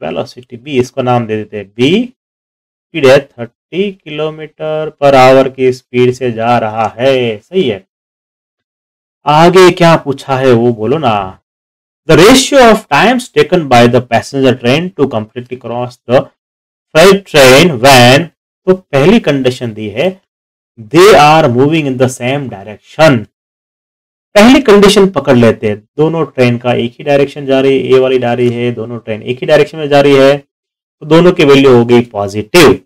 [SPEAKER 1] वेलोसिटी बी, इसको नाम दे देते हैं बी, स्पीड है 30 किलोमीटर पर आवर की स्पीड से जा रहा है, सही है। आगे क्या पूछा है वो बोलो ना, the ratio of times taken by the passenger train to completely cross the freight train when, तो पहली कंडीशन दी है they are moving in the same direction. पहली कंडीशन पकड़ लेते हैं, दोनों ट्रेन का एक ही डायरेक्शन जा रही है, ए वाली जा रही है, दोनों ट्रेन एक ही डायरेक्शन में जा रही है, तो दोनों की वैल्यू हो गई पॉजिटिव।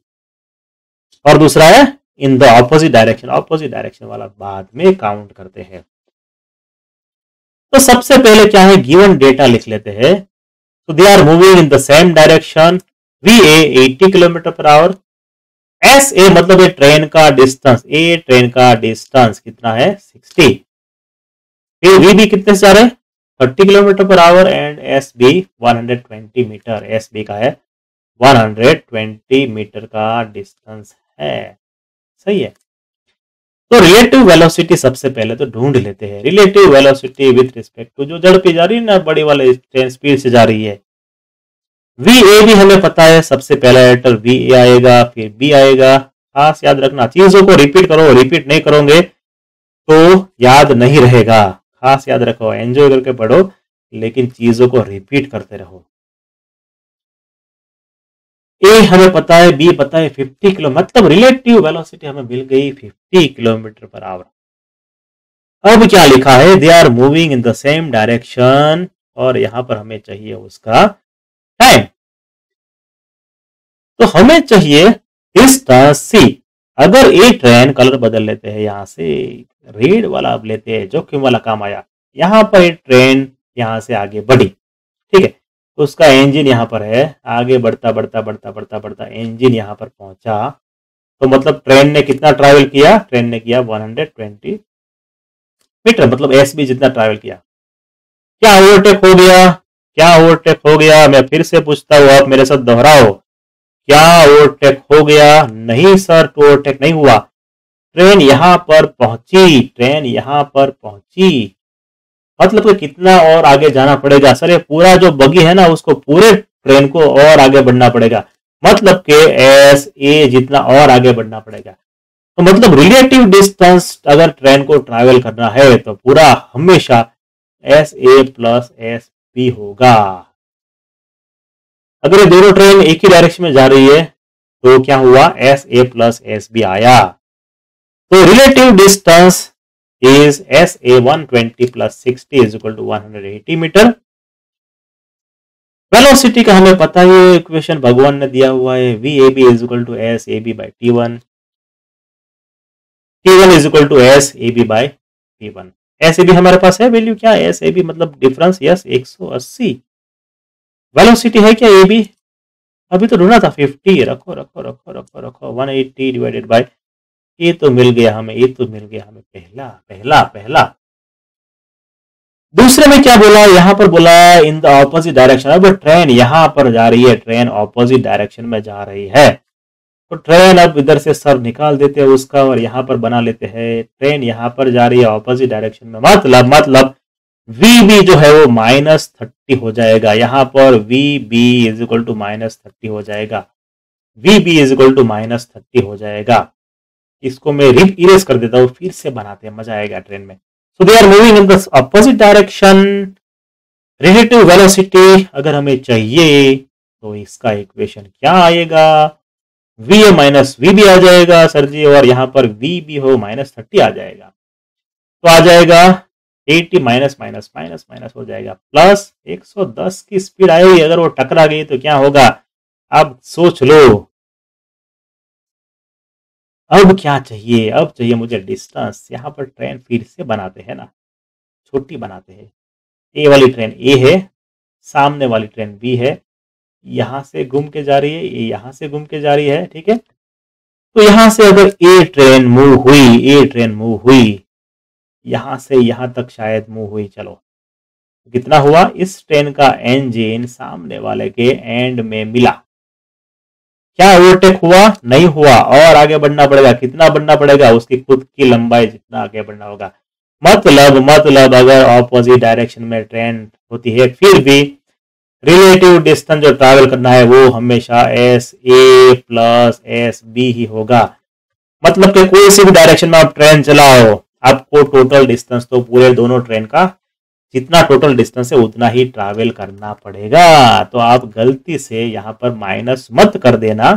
[SPEAKER 1] और दूसरा है इन द ऑपोजिट डायरेक्शन वाला बाद में काउंट करते हैं। तो सबसे पहले क्या है, गिवन डेटा लिख लेते हैं। So they are moving in the same direction. VA 80 kilometre per our. SA मतलब ये ट्रेन का डिस्टेंस, ए ट्रेन का डिस्टेंस कितना है 60. फिर VB कितने से जा रहे हैं 30 kilometre per hour and SB 120 metre. SB का है 120 मीटर का डिस्टेंस है. सही है. तो रिलेटिव वेलोसिटी सबसे पहले तो ढूंढ लेते हैं. Relative velocity with respect to जो झड़पी जा रही है ना, बड़ी वाले ट्रेन स्पीड से जा रही है. VA भी हमें पता है. सबसे पहला लेटर VA आएगा, फिर B आएगा. खास याद रखना, चीजों को रिपीट करो. रिपीट नहीं करोगे तो याद नहीं रहेगा. खास याद रखो, एंजॉय करके पढ़ो, लेकिन चीजों को रिपीट करते रहो. ए हमें पता है, बी पता है 50 किलो, मतलब रिलेटिव वेलोसिटी हमें मिल गई 50 किलोमीटर पर आवर. अब क्या लिखा है, they are moving in the same direction, और यहां पर हमें चाहिए उसका टाइम. तो हमें चाहिए डिस्टेंस सी. अगर ये ट्रेन कलर बदल लेते हैं, यहां से रेड वाला अब लेते हैं, जोखिम वाला काम आया. यहां पर ये ट्रेन यहां से आगे बढ़ी, ठीक है, तो उसका इंजन यहां पर है. आगे बढ़ता बढ़ता बढ़ता बढ़ता बढ़ता इंजन यहां पर पहुंचा, तो मतलब ट्रेन ने कितना ट्रैवल किया, ट्रेन ने किया 120 मीटर, मतलब SB जितना ट्रैवल किया. क्या ओवरटेक हो गया, क्या ओवरटेक हो गया, मैं फिर से पूछता हूं, आप मेरे साथ दोहराओ. क्या ओवरटेक हो गया? नहीं सर, तो ओवरटेक नहीं हुआ. ट्रेन यहां पर पहुंची, ट्रेन यहां पर पहुंची, मतलब कि कितना और आगे जाना पड़ेगा. सर ये पूरा जो बगी है ना, उसको पूरे ट्रेन को और आगे बढ़ना पड़ेगा, मतलब कि SA जितना और आगे बढ़ना पड़ेगा. तो मतलब रिलेटिव डिस्टेंस अगर ट्रेन को ट्रैवल करना है तो पूरा हमेशा SA प्लस SB होगा. अगर ये दोनों ट्रेन एक ही डायरेक्शन में जा रही है तो क्या हुआ, SA प्लस SB आया. तो relative distance is SA 120 plus 60 is equal to 180 metre. Velocity का हमें पता है, इक्वेशन भगवान ने दिया हुआ है. VAB is equal to SAB by T1. T1 is equal to SAB by T1. SAB हमारे पास है वैल्यू, क्या SAB मतलब डिफरेंस, यस 180. वेलोसिटी है क्या AB, अभी तो ढूंढा था 50. रखो रखो रखो रखो रखो 180 डिवाइडेड बाय, ये तो मिल गया हमें, ये तो मिल गया हमें पहला पहला पहला. दूसरे में क्या बोला, यहां पर बोला इन द ऑपोजिट डायरेक्शन. अब ट्रेन यहां पर जा रही है, ट्रेन ऑपोजिट डायरेक्शन में जा रही है, तो ट्रेन अब इधर से सर निकाल देते हैं उसका और यहां पर बना लेते हैं. ट्रेन यहां पर जा रही है ऑपोजिट डायरेक्शन में, मतलब VB जो है वो -30 हो जाएगा. यहां पर VB इज इक्वल टू -30 हो जाएगा. VB इज इक्वल टू -30 हो जाएगा. इसको मैं इरेज कर देता हूं, फिर से बनाते हैं, मजा आएगा ट्रेन में. So they are moving in the opposite direction. Relative velocity अगर हमें चाहिए तो इसका इक्वेशन क्या आएगा, VA माइनस VB आ जाएगा सर जी, और यहां पर VB हो -30 आ जाएगा. तो आ जाएगा 80 माइनस माइनस माइनस माइनस हो जाएगा प्लस 110 की स्पीड आएगी. अगर वो टकरा गई तो क्या होगा, अब सोच लो. अब क्या चाहिए, अब चाहिए मुझे डिस्टेंस. यहां पर ट्रेन फिर से बनाते हैं ना, छोटी बनाते हैं. ए वाली ट्रेन A है, सामने वाली ट्रेन B है, यहां से घूम के जा रही है, ये यहां से घूम के जा रही है, ठीक है. तो यहां से अगर A ट्रेन मूव हुई, A ट्रेन मूव हुई, यहां से यहां तक शायद मूव हुई, चलो कितना हुआ, इस ट्रेन का इंजन सामने वाले के एंड में मिला. क्या ओवरटेक हुआ, नहीं हुआ, और आगे बढ़ना पड़ेगा. कितना बढ़ना पड़ेगा, उसकी खुद की लंबाई जितना आगे बढ़ना होगा. मतलब अगर ऑपोजिट डायरेक्शन में ट्रेन होती है, फिर भी रिलेटिव डिस्टेंस जो ट्रैवल करना है वो हमेशा SA प्लस SB ही होगा. मतलब कि कोई सी भी डायरेक्शन में आप ट्रेन चलाओ, आपको टोटल डिस्टेंस तो पूरे दोनों ट्रेन का जितना टोटल डिस्टेंस है उतना ही ट्रैवल करना पड़ेगा. तो आप गलती से यहां पर माइनस मत कर देना,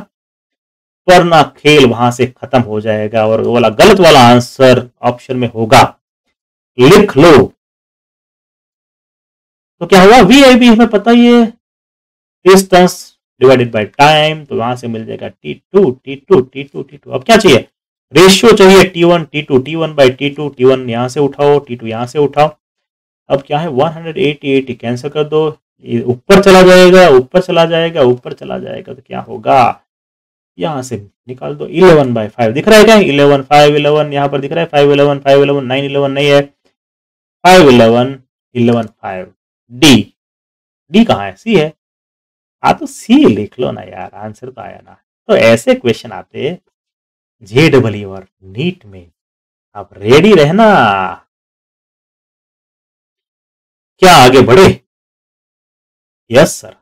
[SPEAKER 1] वरना खेल वहां से खत्म हो जाएगा और वो वाला गलत वाला आंसर ऑप्शन में होगा. लिख लो. तो क्या हुआ, VIB हमें पता ही है, डिस्टेंस डिवाइडेड बाय टाइम, तो वहां से मिल जाएगा T2 T2 T2 T2. अब क्या चाहिए, रेशियो चाहिए T1 T2, T1 by T2, T1 यहां से उठाओ, T2 यहां से उठाओ. अब क्या है 180 कैंसिल कर दो, ये ऊपर चला जाएगा, ऊपर चला जाएगा, ऊपर चला जाएगा, तो क्या होगा, यहां से निकाल दो। 11/5 दिख रहा है क्या, 11 5 11 यहाँ पर दिख रहा है, 5 11 5 11 9 11 नहीं है, 5 11 11 5 डी, डी कहाँ है, सी है। हाँ तो सी लिख लो ना यार, आंसर तो आया ना। तो ऐसे क्वेश्चन आते JEE और नीट में, आप रेडी रहना। क्या आगे बढ़े? यस सर,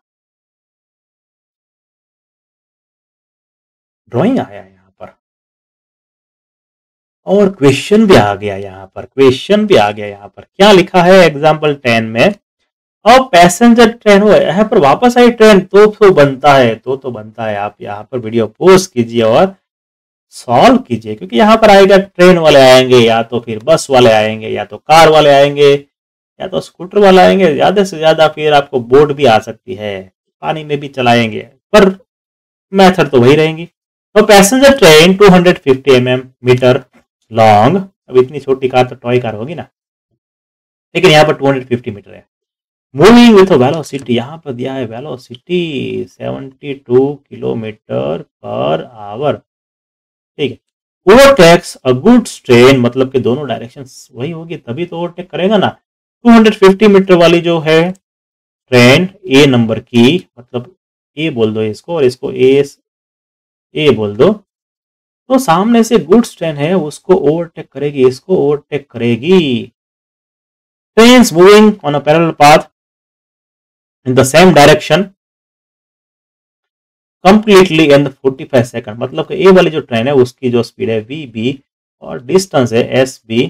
[SPEAKER 1] ड्राइंग आया यहाँ पर और क्वेश्चन भी आ गया यहाँ पर, क्वेश्चन भी आ गया यहाँ पर। क्या लिखा है एग्जाम्पल 10 में, अब पैसेंजर ट्रेन हो यहाँ पर वापस आई ट्रेन, तो बनता है, तो बनता है। आप यहाँ पर वीडियो पॉज कीजिए और सॉल्व कीजिए, क्योंकि यहाँ पर आएगा ट्रेन वाले आएंगे, या तो फिर बस वाले आएंगे, या तो कार वाले आएंगे, या तो स्कूटर वाले आएंगे, ज्यादा से ज्यादा फिर आपको बोट भी आ सकती है, पानी में भी चलाएंगे, पर मेथड तो वही रहेंगी। तो पैसेंजर ट्रेन 250 मीटर लॉन्ग, अब इतनी छोटी कार तो टॉय कार होगी ना, लेकिन यहाँ पर 250 मीटर है। मूविंग विथ वेलोसिटी, यहाँ पर दिया है वेलोसिटी 72 किलोमीटर पर आवर, ठीक है। ओवरटेक्स अ गुड्स ट्रेन, मतलब कि दोनों डायरेक्शन वही होगी तभी तो ओवरटेक करेगा ना। 250 मीटर वाली जो है ट्रेन ए नंबर की, मतलब ए बोल दो इसको, और इसको ए बोल दो, तो सामने से गुड्स ट्रेन है उसको ओवरटेक करेगी, इसको ओवरटेक करेगी। Trains moving on a parallel path in the same direction completely in 45 second, मतलब कि ए वाली जो ट्रेन है उसकी जो स्पीड है VB और डिस्टेंस है SB,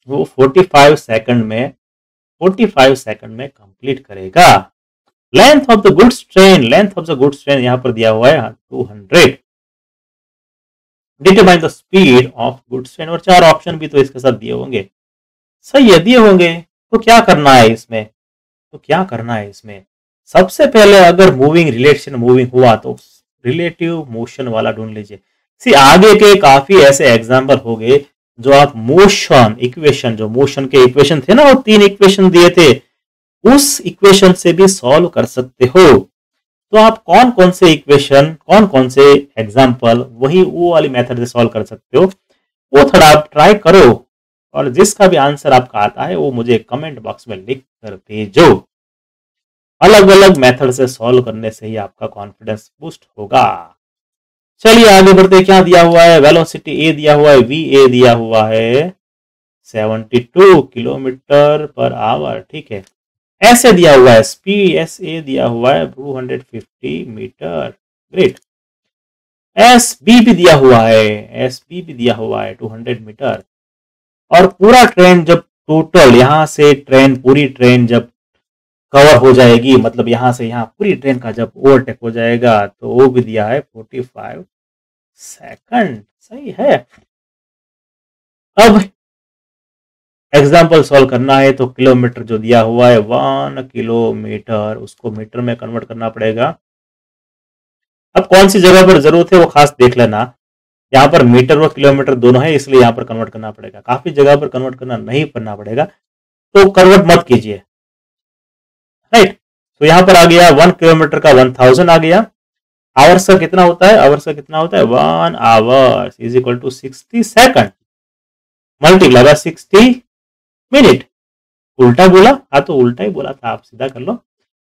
[SPEAKER 1] वो 45 सेकंड में कंप्लीट करेगा। Length of the goods train, length of the goods train यहां पर दिया हुआ है 200। Determine the speed of goods train, और 4 ऑप्शन भी तो इसके साथ दिए होंगे, सही है दिए होंगे। तो क्या करना है इसमें, सबसे पहले अगर मूविंग रिलेशन मूविंग हुआ तो रिलेटिव मोशन वाला ढूंढ लीजिए। सी आगे के काफी ऐसे एग्जाम्पल हो गए जो आप मोशन इक्वेशन, जो मोशन के इक्वेशन थे ना, वो 3 इक्वेशन दिए थे, उस इक्वेशन से भी सॉल्व कर सकते हो। तो आप कौन कौन से इक्वेशन, कौन कौन से एग्जाम्पल वही वो वाली मेथड से सॉल्व कर सकते हो, वो थोड़ा आप ट्राई करो, और जिसका भी आंसर आपका आता है वो मुझे कमेंट बॉक्स में लिख कर भेजो। अलग अलग मेथड से सॉल्व करने से ही आपका कॉन्फिडेंस बूस्ट होगा। चलिए आगे बढ़ते, क्या दिया हुआ है, वेलोसिटी ए दिया हुआ है, VA दिया हुआ है 72 किलोमीटर पर आवर, ठीक है। ऐसे दिया हुआ है स्पीड SA दिया हुआ है 250 मीटर, ग्रेट। SB भी दिया हुआ है 200 मीटर। और पूरा ट्रेन जब टोटल यहां से ट्रेन, पूरी ट्रेन जब कवर हो जाएगी, मतलब यहां से यहां पूरी ट्रेन का जब ओवरटेक हो जाएगा, तो वो भी दिया है 45 सेकंड, सही है। अब एग्जाम्पल सॉल्व करना है तो किलोमीटर जो दिया हुआ है 1 किलोमीटर, उसको मीटर में कन्वर्ट करना पड़ेगा। अब कौन सी जगह पर जरूरत है वो खास देख लेना, यहाँ पर मीटर और किलोमीटर दोनों है, इसलिए यहाँ पर कन्वर्ट करना पड़ेगा। काफी जगह पर कन्वर्ट करना नहीं करना पड़ेगा, तो कन्वर्ट मत कीजिए, राइट। तो यहाँ पर आ गया 1 किलोमीटर का 1000 आ गया। आवर्स का कितना होता है, 1 hours is equal to 60 second multiply by 60 minute. उल्टा बोला, हाँ तो उल्टा ही बोला था, आप सीधा कर लो,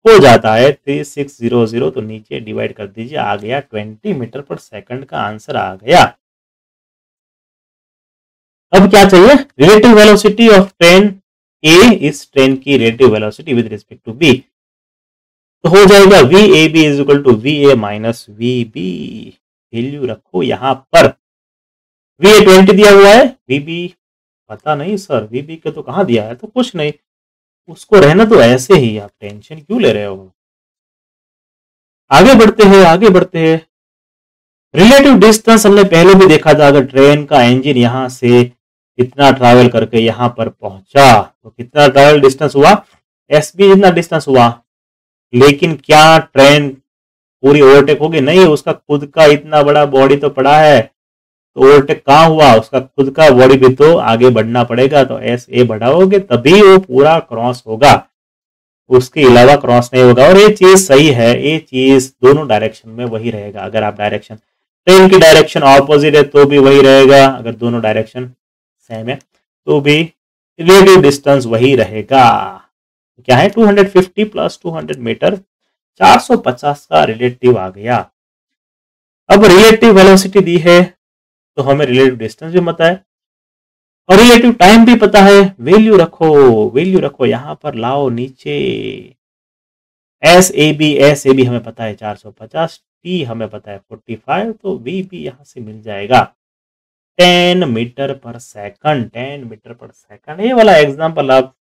[SPEAKER 1] हो जाता है 3600, तो नीचे डिवाइड कर दीजिए, आ गया 20 मीटर पर सेकंड का आंसर आ गया। अब क्या चाहिए, relative velocity of train A, इस ट्रेन की relative velocity with respect to B, तो हो जाएगा VAB is equal to VA minus VB। Value रखो यहां पर, VA 20 दिया हुआ है, VB पता नहीं सर, VB के तो कहां दिया है, तो कुछ नहीं, उसको रहना तो ऐसे ही, आप टेंशन क्यों ले रहे हो। आगे बढ़ते हैं। रिलेटिव डिस्टेंस हमने पहले भी देखा था, अगर ट्रेन का इंजन यहां से कितना ट्रैवल करके यहां पर पहुंचा, तो कितना ट्रैवल डिस्टेंस हुआ, SB जितना डिस्टेंस हुआ। लेकिन क्या ट्रेन पूरी ओवरटेक होगी, नहीं, उसका खुद का इतना बड़ा बॉडी तो पड़ा है, तो ओवरटेक कहाँ हुआ, उसका खुद का बॉडी भी तो आगे बढ़ना पड़ेगा, तो SA बढ़ाओगे तभी वो पूरा क्रॉस होगा। उसके अलावा क्रॉस नहीं होगा। और ये चीज सही है, ये चीज दोनों डायरेक्शन में वही रहेगा। अगर आप डायरेक्शन, ट्रेन की डायरेक्शन ऑपोजिट है तो भी वही रहेगा, अगर दोनों डायरेक्शन सेम है तो भी रिलेटिव डिस्टेंस वही रहेगा। क्या है 250 प्लस 200 मीटर, 450 का रिलेटिव आ गया। अब रिलेटिव वेलोसिटी दी है तो हमें रिलेटिव डिस्टेंस भी पता है और रिलेटिव टाइम भी पता है। वैल्यू रखो, वैल्यू रखो, यहां पर लाओ नीचे। एस ए बी हमें पता है 450, टी हमें पता है 45, तो वी भी यहां से मिल जाएगा 10 metre per second. 10 metre per second. ये वाला एग्जांपल आप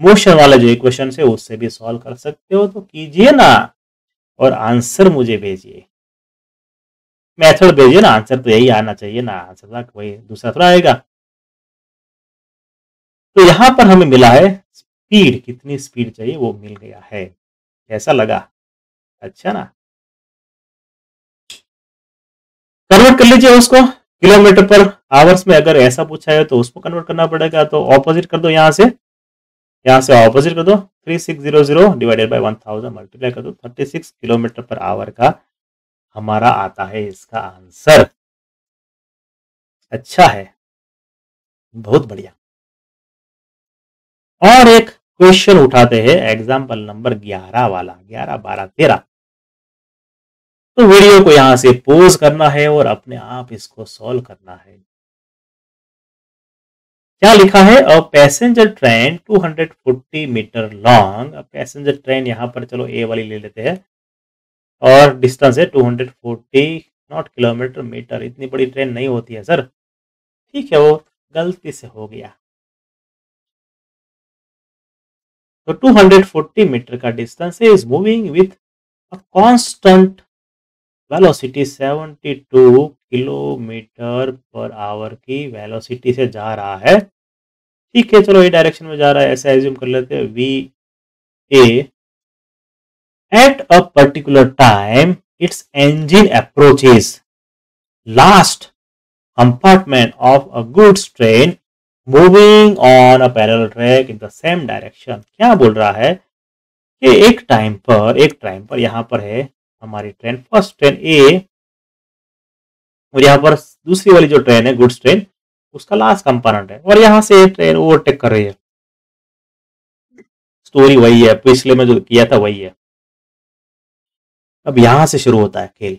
[SPEAKER 1] मोशन वाला जो इक्वेशन है उससे भी सॉल्व कर सकते हो, तो कीजिए ना और आंसर मुझे भेजिए। मेथड भेजिए ना, आंसर तो यही आना चाहिए ना, आंसर वही दूसरा थोड़ा आएगा। तो यहां पर हमें मिला है स्पीड, कितनी स्पीड चाहिए वो मिल गया है। कैसा लगा? अच्छा ना। कन्वर्ट कर लीजिए उसको किलोमीटर पर आवर्स में। अगर ऐसा पूछा है तो उसको कन्वर्ट करना पड़ेगा, तो ऑपोजिट कर दो यहां से, यहां से ऑपोजिट कर दो। 3600 डिवाइडेड बाय 1000 मल्टीप्लाई कर दो, 36 किलोमीटर पर आवर का हमारा आता है इसका आंसर। अच्छा है, बहुत बढ़िया। और एक क्वेश्चन उठाते हैं, एग्जाम्पल नंबर 11 वाला, 11, 12, 13। तो वीडियो को यहां से पॉज करना है और अपने आप इसको सॉल्व करना है। क्या लिखा है? A passenger train 240 metre long. Passenger train यहां पर चलो ए वाली ले लेते हैं और डिस्टेंस है 240 नॉट किलोमीटर, मीटर। इतनी बड़ी ट्रेन नहीं होती है सर, ठीक है, वो गलती से हो गया। तो 240 मीटर का डिस्टेंस है, is moving with a constant velocity 72 kilometre per hour की वेलोसिटी से जा रहा है। ठीक है, चलो ये डायरेक्शन में जा रहा है, ऐसा एज्यूम कर लेते हैं। V A at a particular time it's engine approaches last compartment of a goods train moving on a parallel track in the same direction। क्या बोल रहा है कि एक टाइम पर यहां पर है हमारी ट्रेन, फर्स्ट ट्रेन ए, और यहाँ पर दूसरी वाली जो ट्रेन है गुड्स ट्रेन, उसका लास्ट कंपोनेंट है, और यहाँ से ट्रेन ओवरटेक कर रही है। स्टोरी वही है, पिछले में जो किया था वही है। अब यहां से शुरू होता है खेल।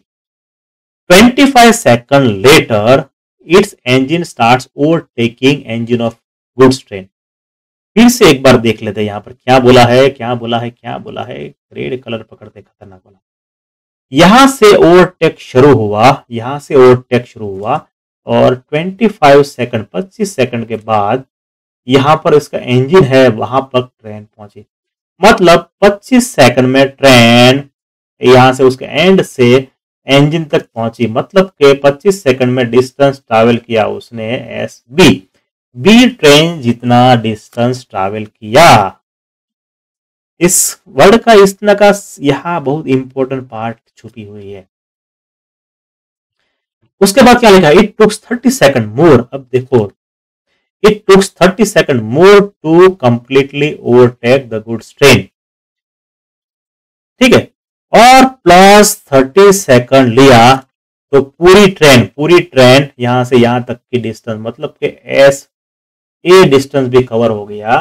[SPEAKER 1] 25 second later its engine starts overtaking engine of goods train. फिर से एक बार देख लेते हैं यहाँ पर क्या बोला है, क्या बोला है, क्या बोला है। रेड कलर पकड़ते खतरनाक वाला। यहां से ओवरटेक शुरू हुआ, यहां से ओवरटेक शुरू हुआ और 25 सेकंड, 25 सेकंड के बाद यहां पर इसका इंजन है वहां पर ट्रेन पहुंची। मतलब 25 सेकंड में ट्रेन यहां से उसके एंड से इंजन तक पहुंची, मतलब के 25 सेकंड में डिस्टेंस ट्रैवल किया उसने एस बी ट्रेन जितना डिस्टेंस ट्रैवल किया। इस वर्ड का इतना का यहाँ बहुत इंपॉर्टेंट पार्ट छुपी हुई है। उसके बाद क्या लिखा? It tooks 30 second more. अब देखो, it tooks 30 second more to completely overtake the goods train. ठीक है, और प्लस 30 सेकंड लिया तो पूरी ट्रेन यहां से यहां तक की डिस्टेंस, मतलब के एस ए डिस्टेंस भी कवर हो गया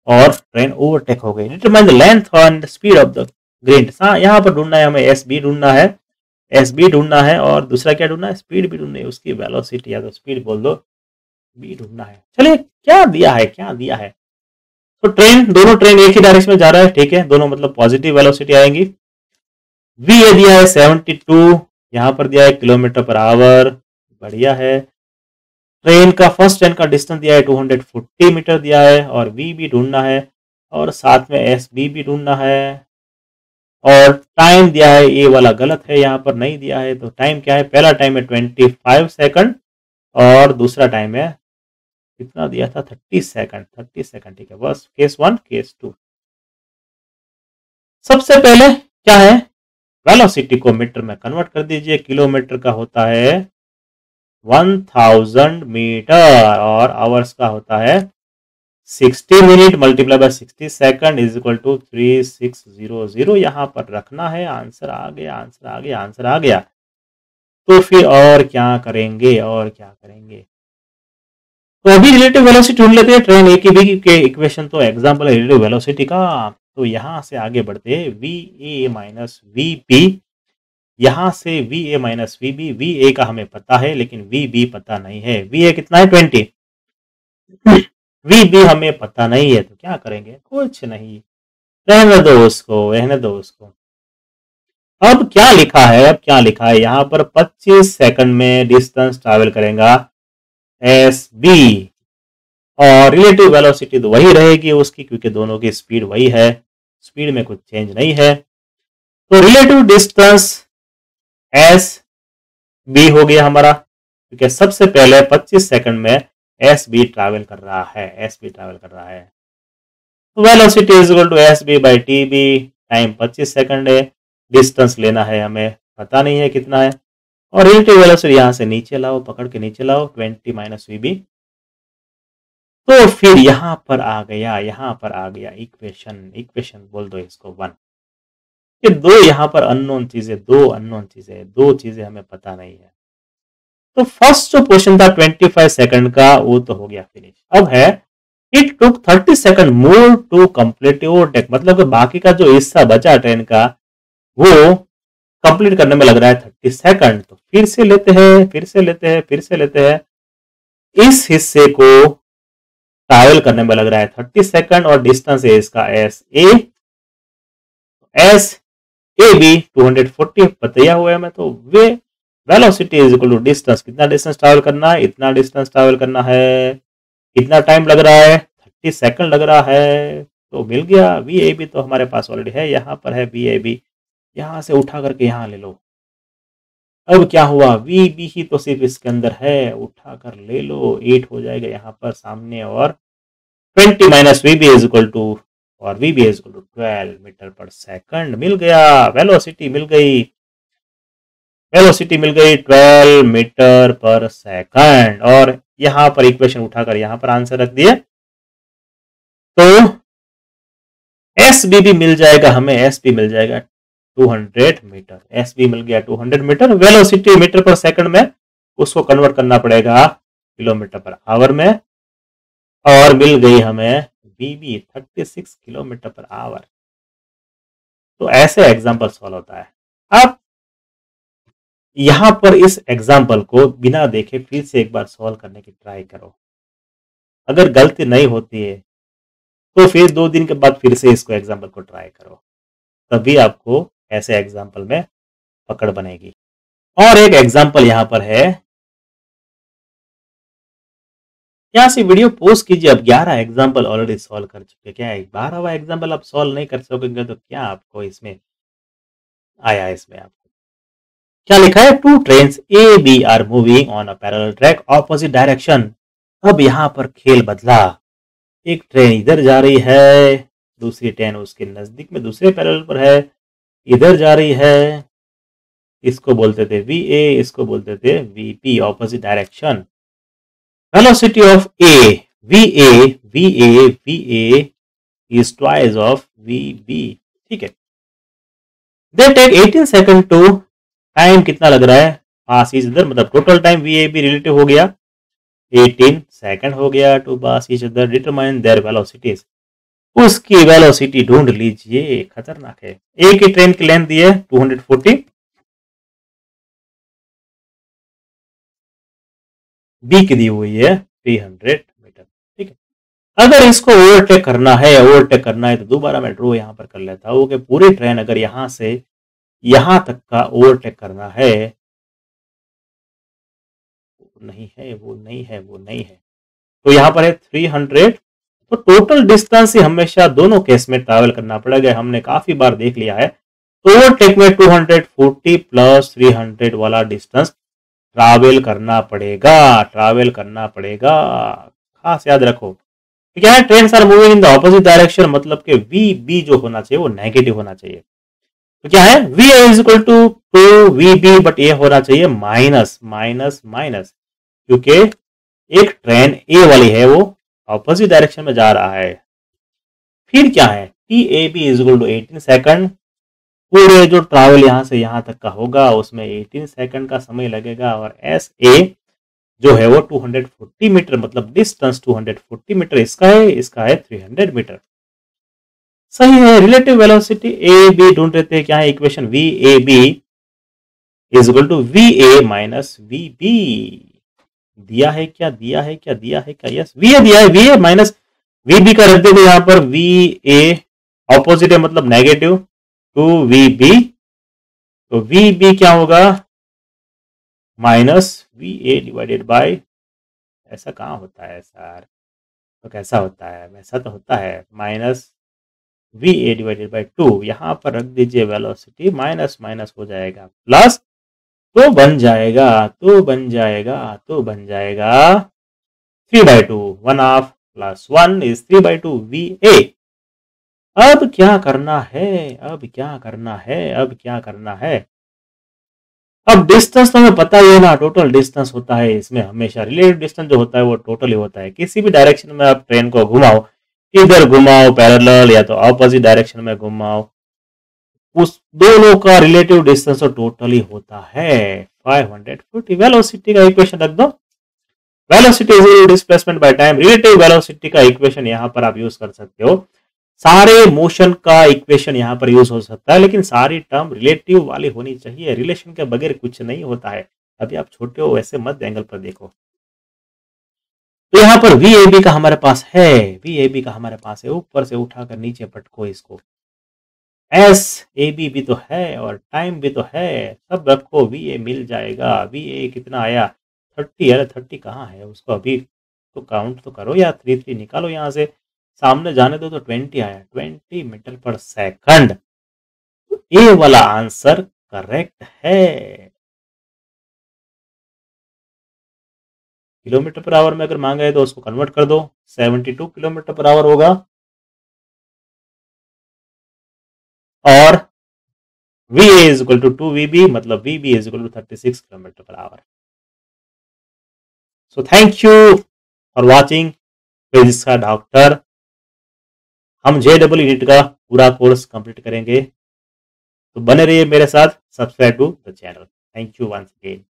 [SPEAKER 1] और ट्रेन ओवरटेक हो गई। Determine the length and speed of the grade. यहाँ पर ढूंढना है हमें, एस बी ढूंढना है, एस बी ढूंढना है, और दूसरा क्या ढूंढना है? स्पीड भी ढूंढनी है, उसकी वेलोसिटी या तो स्पीड बोल दो, बी ढूंढना है। चलिए, क्या दिया है, क्या दिया है? तो दोनों ट्रेन एक ही डायरेक्शन में जा रहा है, ठीक है, दोनों मतलब पॉजिटिव वेलोसिटी आएंगी। वी ए दिया है 72, यहां पर दिया है किलोमीटर पर आवर, बढ़िया है। ट्रेन का फर्स्ट ट्रेन का डिस्टेंस दिया है 240 मीटर दिया है, और वी भी ढूंढना है, और साथ में एस बी भी ढूंढना है। और टाइम दिया है, ये वाला गलत है, यहाँ पर नहीं दिया है। तो टाइम क्या है? पहला टाइम है 25 सेकंड और दूसरा टाइम है कितना दिया था? 30 सेकंड। 30 सेकंड, ठीक है, बस केस 1, केस 2। सबसे पहले क्या है? वेलोसिटी को मीटर में कन्वर्ट कर दीजिए। किलोमीटर का होता है 1000 मीटर और आवर्स का होता है 60 minute multiply by 60 second is equal to 3600। यहां पर रखना है। आंसर आ गया, आंसर आ गया, आंसर आ गया। तो फिर और क्या करेंगे, और क्या करेंगे? तो अभी रिलेटिव वेलोसिटी ढूंढ लेते हैं ट्रेन ए की बी के इक्वेशन तो एग्जांपल है रिलेटिव वेलोसिटी का। तो यहां से आगे बढ़ते हैं, V A minus we B, यहां से V A minus we B. V A का हमें पता है लेकिन वी बी पता नहीं है। वी ए कितना है 20, वी बी हमें पता नहीं है। तो क्या करेंगे? कुछ नहीं, रहने दो उसको, रहने दो उसको। अब क्या लिखा है, अब क्या लिखा है यहाँ पर? 25 सेकंड में डिस्टेंस ट्रैवल करेगा एस बी, और रिलेटिव वेलोसिटी तो वही रहेगी उसकी क्योंकि दोनों की स्पीड वही है, स्पीड में कुछ चेंज नहीं है। तो रिलेटिव डिस्टेंस एस बी हो गया हमारा, क्योंकि सबसे पहले 25 सेकंड में एस बी ट्रैवल कर रहा है, एस बी ट्रैवल कर रहा है। Velocity is equal to S B by T B, time 25 second है, डिस्टेंस लेना है हमें, पता नहीं है कितना है। और रिलेटिव वेलोसिटी यहां से नीचे लाओ, पकड़ के नीचे लाओ, 20 माइनस वी बी। तो फिर यहां पर आ गया, यहां पर आ गया इक्वेशन, इक्वेशन बोल दो इसको 1। ये दो यहां पर अननोन चीजें, दो अननोन चीजें, दो चीजें हमें पता नहीं है। तो फर्स्ट जो क्वेश्चन था 25 सेकंड का वो तो हो गया फिनिश। अब है it took 30 second more to complete overtake, मतलब कि बाकी का जो हिस्सा बचा ट्रेन का वो कंप्लीट करने में लग रहा है 30 सेकंड। तो फिर से लेते हैं, फिर से लेते हैं, फिर से लेते हैं। इस हिस्से को ट्रैवल करने में लग रहा है 30 सेकंड और डिस्टेंस है इसका S A, S A B 240 बताया हुआ है हमें। तो वे velocity is equal to distance, कितना डिस्टेंस ट्रैवल करना है, इतना डिस्टेंस ट्रैवल करना है, कितना टाइम लग रहा है 30 सेकंड लग रहा है। तो मिल गया, वी ए बी तो हमारे पास ऑलरेडी है, यहाँ पर है वी ए बी, यहां से उठा करके यहां ले लो। अब क्या हुआ, वी बी ही तो सिर्फ इसके अंदर है, उठा कर ले लो, 8 हो जाएगा यहाँ पर सामने, और 20 minus we B is equal to, और V B is equal to 12 metre per second. मिल गया, वेलोसिटी मिल गई, वेलोसिटी मिल गई 12 मीटर पर सेकंड। और यहां पर इक्वेशन उठाकर यहां पर आंसर रख दिए। तो एस बी भी मिल जाएगा हमें, एस बी मिल जाएगा 200 मीटर, एस बी मिल गया 200 metre. Velocity metre per second में उसको कन्वर्ट करना पड़ेगा किलोमीटर पर आवर में, और मिल गई हमें V B 36 kilometre per hour. तो ऐसे एग्जाम्पल सॉल्व होता है। अब यहां पर इस एग्जाम्पल को बिना देखे फिर से एक बार सॉल्व करने की ट्राई करो। अगर गलती नहीं होती है तो फिर 2 दिन के बाद फिर से इसको एग्जाम्पल को ट्राई करो, तभी आपको ऐसे एग्जाम्पल में पकड़ बनेगी। और एक एग्जाम्पल यहां पर है, यहां से वीडियो पोस्ट कीजिए। अब 11 एग्जाम्पल ऑलरेडी सॉल्व कर चुके, क्या है 12वां एग्जाम्पल आप सॉल्व नहीं कर सकोगे तो क्या आपको इसमें आया? इसमें आपको क्या लिखा है, 2 trains A B are moving on a parallel track opposite direction. अब यहां पर खेल बदला, एक ट्रेन इधर जा रही है, दूसरी ट्रेन उसके नजदीक में दूसरे पैरेलल पर है, इधर जा रही है। इसको बोलते थे वी ए, इसको बोलते थे V P, opposite direction. Velocity of A, V A, V A, V A is twice of V B, ठीक है। They take 18 second to, time कितना लग रहा है पास ईच अदर, मतलब total time V A B relative हो गया 18 second हो गया to pass each other. Determine their velocities, उसकी वेलोसिटी ढूंढ लीजिए। खतरनाक है। ए की ट्रेन की लेंथ दी है 240, बी की दी हुई है 300 मीटर, ठीक है। अगर इसको ओवरटेक करना है, ओवरटेक करना है तो दोबारा मैं ड्रॉ यहां पर कर लेता हूं कि पूरी ट्रेन अगर यहां से यहां तक का ओवरटेक करना है, नहीं है, वो नहीं है, वो नहीं है, तो यहां पर है 300। तो टोटल डिस्टेंस ही हमेशा दोनों केस में ट्रैवल करना पड़ेगा, हमने काफी बार देख लिया है। तो ओवरटेक में 240 प्लस 300 वाला डिस्टेंस ट्रैवल करना पड़ेगा, ट्रैवल करना पड़ेगा, खास याद रखो। तो क्या है, trains are moving in the opposite direction, मतलब कि वी बी जो होना चाहिए वो नेगेटिव होना चाहिए। तो क्या है, V A is equal to we B, but ये होना चाहिए माइनस माइनस माइनस, क्योंकि एक ट्रेन ए वाली है वो ऑपोजिट डायरेक्शन में जा रहा है। फिर क्या है, T A B is equal to 18 second. पूरे जो ट्रैवल यहां से यहां तक का होगा उसमें 18 सेकंड का समय लगेगा। और एस ए जो है वो 240 मीटर, मतलब डिस्टेंस 240 मीटर इसका है 300 मीटर। सही है। रिलेटिव वेलोसिटी ए बी ढूंढ रहे थे, क्या है equation, V A B is equal to V A minus we B. दिया है क्या, यस वी ए दिया है, V A minus we B का रख देते यहाँ पर, वी ए ऑपोजिट है मतलब नेगेटिव, टू वी बी, तो वी बी क्या होगा, minus V A divided by, ऐसा कहाँ होता है सर, तो कैसा होता है, वैसा तो होता है, minus V A divided by 2। यहां पर रख दीजिए वेलोसिटी, माइनस माइनस हो जाएगा प्लस, तो बन जाएगा 3/2, 1/2 प्लस 1 इज 3/2 वी ए। अब क्या करना है, अब डिस्टेंस तो हमें पता ही है ना, टोटल डिस्टेंस होता है इसमें हमेशा, रिलेटिव डिस्टेंस जो होता है वो टोटल ही होता है। किसी भी डायरेक्शन में आप ट्रेन को घुमाओ, इधर घुमाओ पैरेलल या तो ऑपोजिट डायरेक्शन में घुमाओ, उस दोनों का रिलेटिव डिस्टेंस तो टोटल ही होता है 540। वेलोसिटी का इक्वेशन रख दो, velocity is displacement by time. Relative velocity का इक्वेशन यहां पर आप यूज कर सकते हो, सारे मोशन का इक्वेशन यहां पर यूज हो सकता है, लेकिन सारी टर्म रिलेटिव वाली होनी चाहिए, रिलेशन के बगैर कुछ नहीं होता है। अभी आप छोटे हो वैसे मत एंगल पर देखो। तो यहां पर वी ए बी का हमारे पास है, ऊपर से उठाकर नीचे पटको इसको, एस ए बी भी तो है और टाइम भी तो है, सब रखो, वी ए मिल जाएगा। वी ए कितना आया 30, अरे 30 कहाँ है, उसको अभी तो काउंट तो करो या 3 निकालो यहाँ से, सामने जाने दो, तो 20 आया, 20 मीटर पर सेकंड। ए वाला आंसर करेक्ट है। किलोमीटर पर आवर में अगर मांगा है तो उसको कन्वर्ट कर दो, 72 किलोमीटर पर आवर होगा। और V A is equal to 2VB, मतलब VB is equal to 36 kilometre per hour. So thank you for watching physics का डॉक्टर। हम JEE नीट का पूरा कोर्स कंप्लीट करेंगे, तो बने रहिए मेरे साथ, subscribe to the channel. Thank you once again.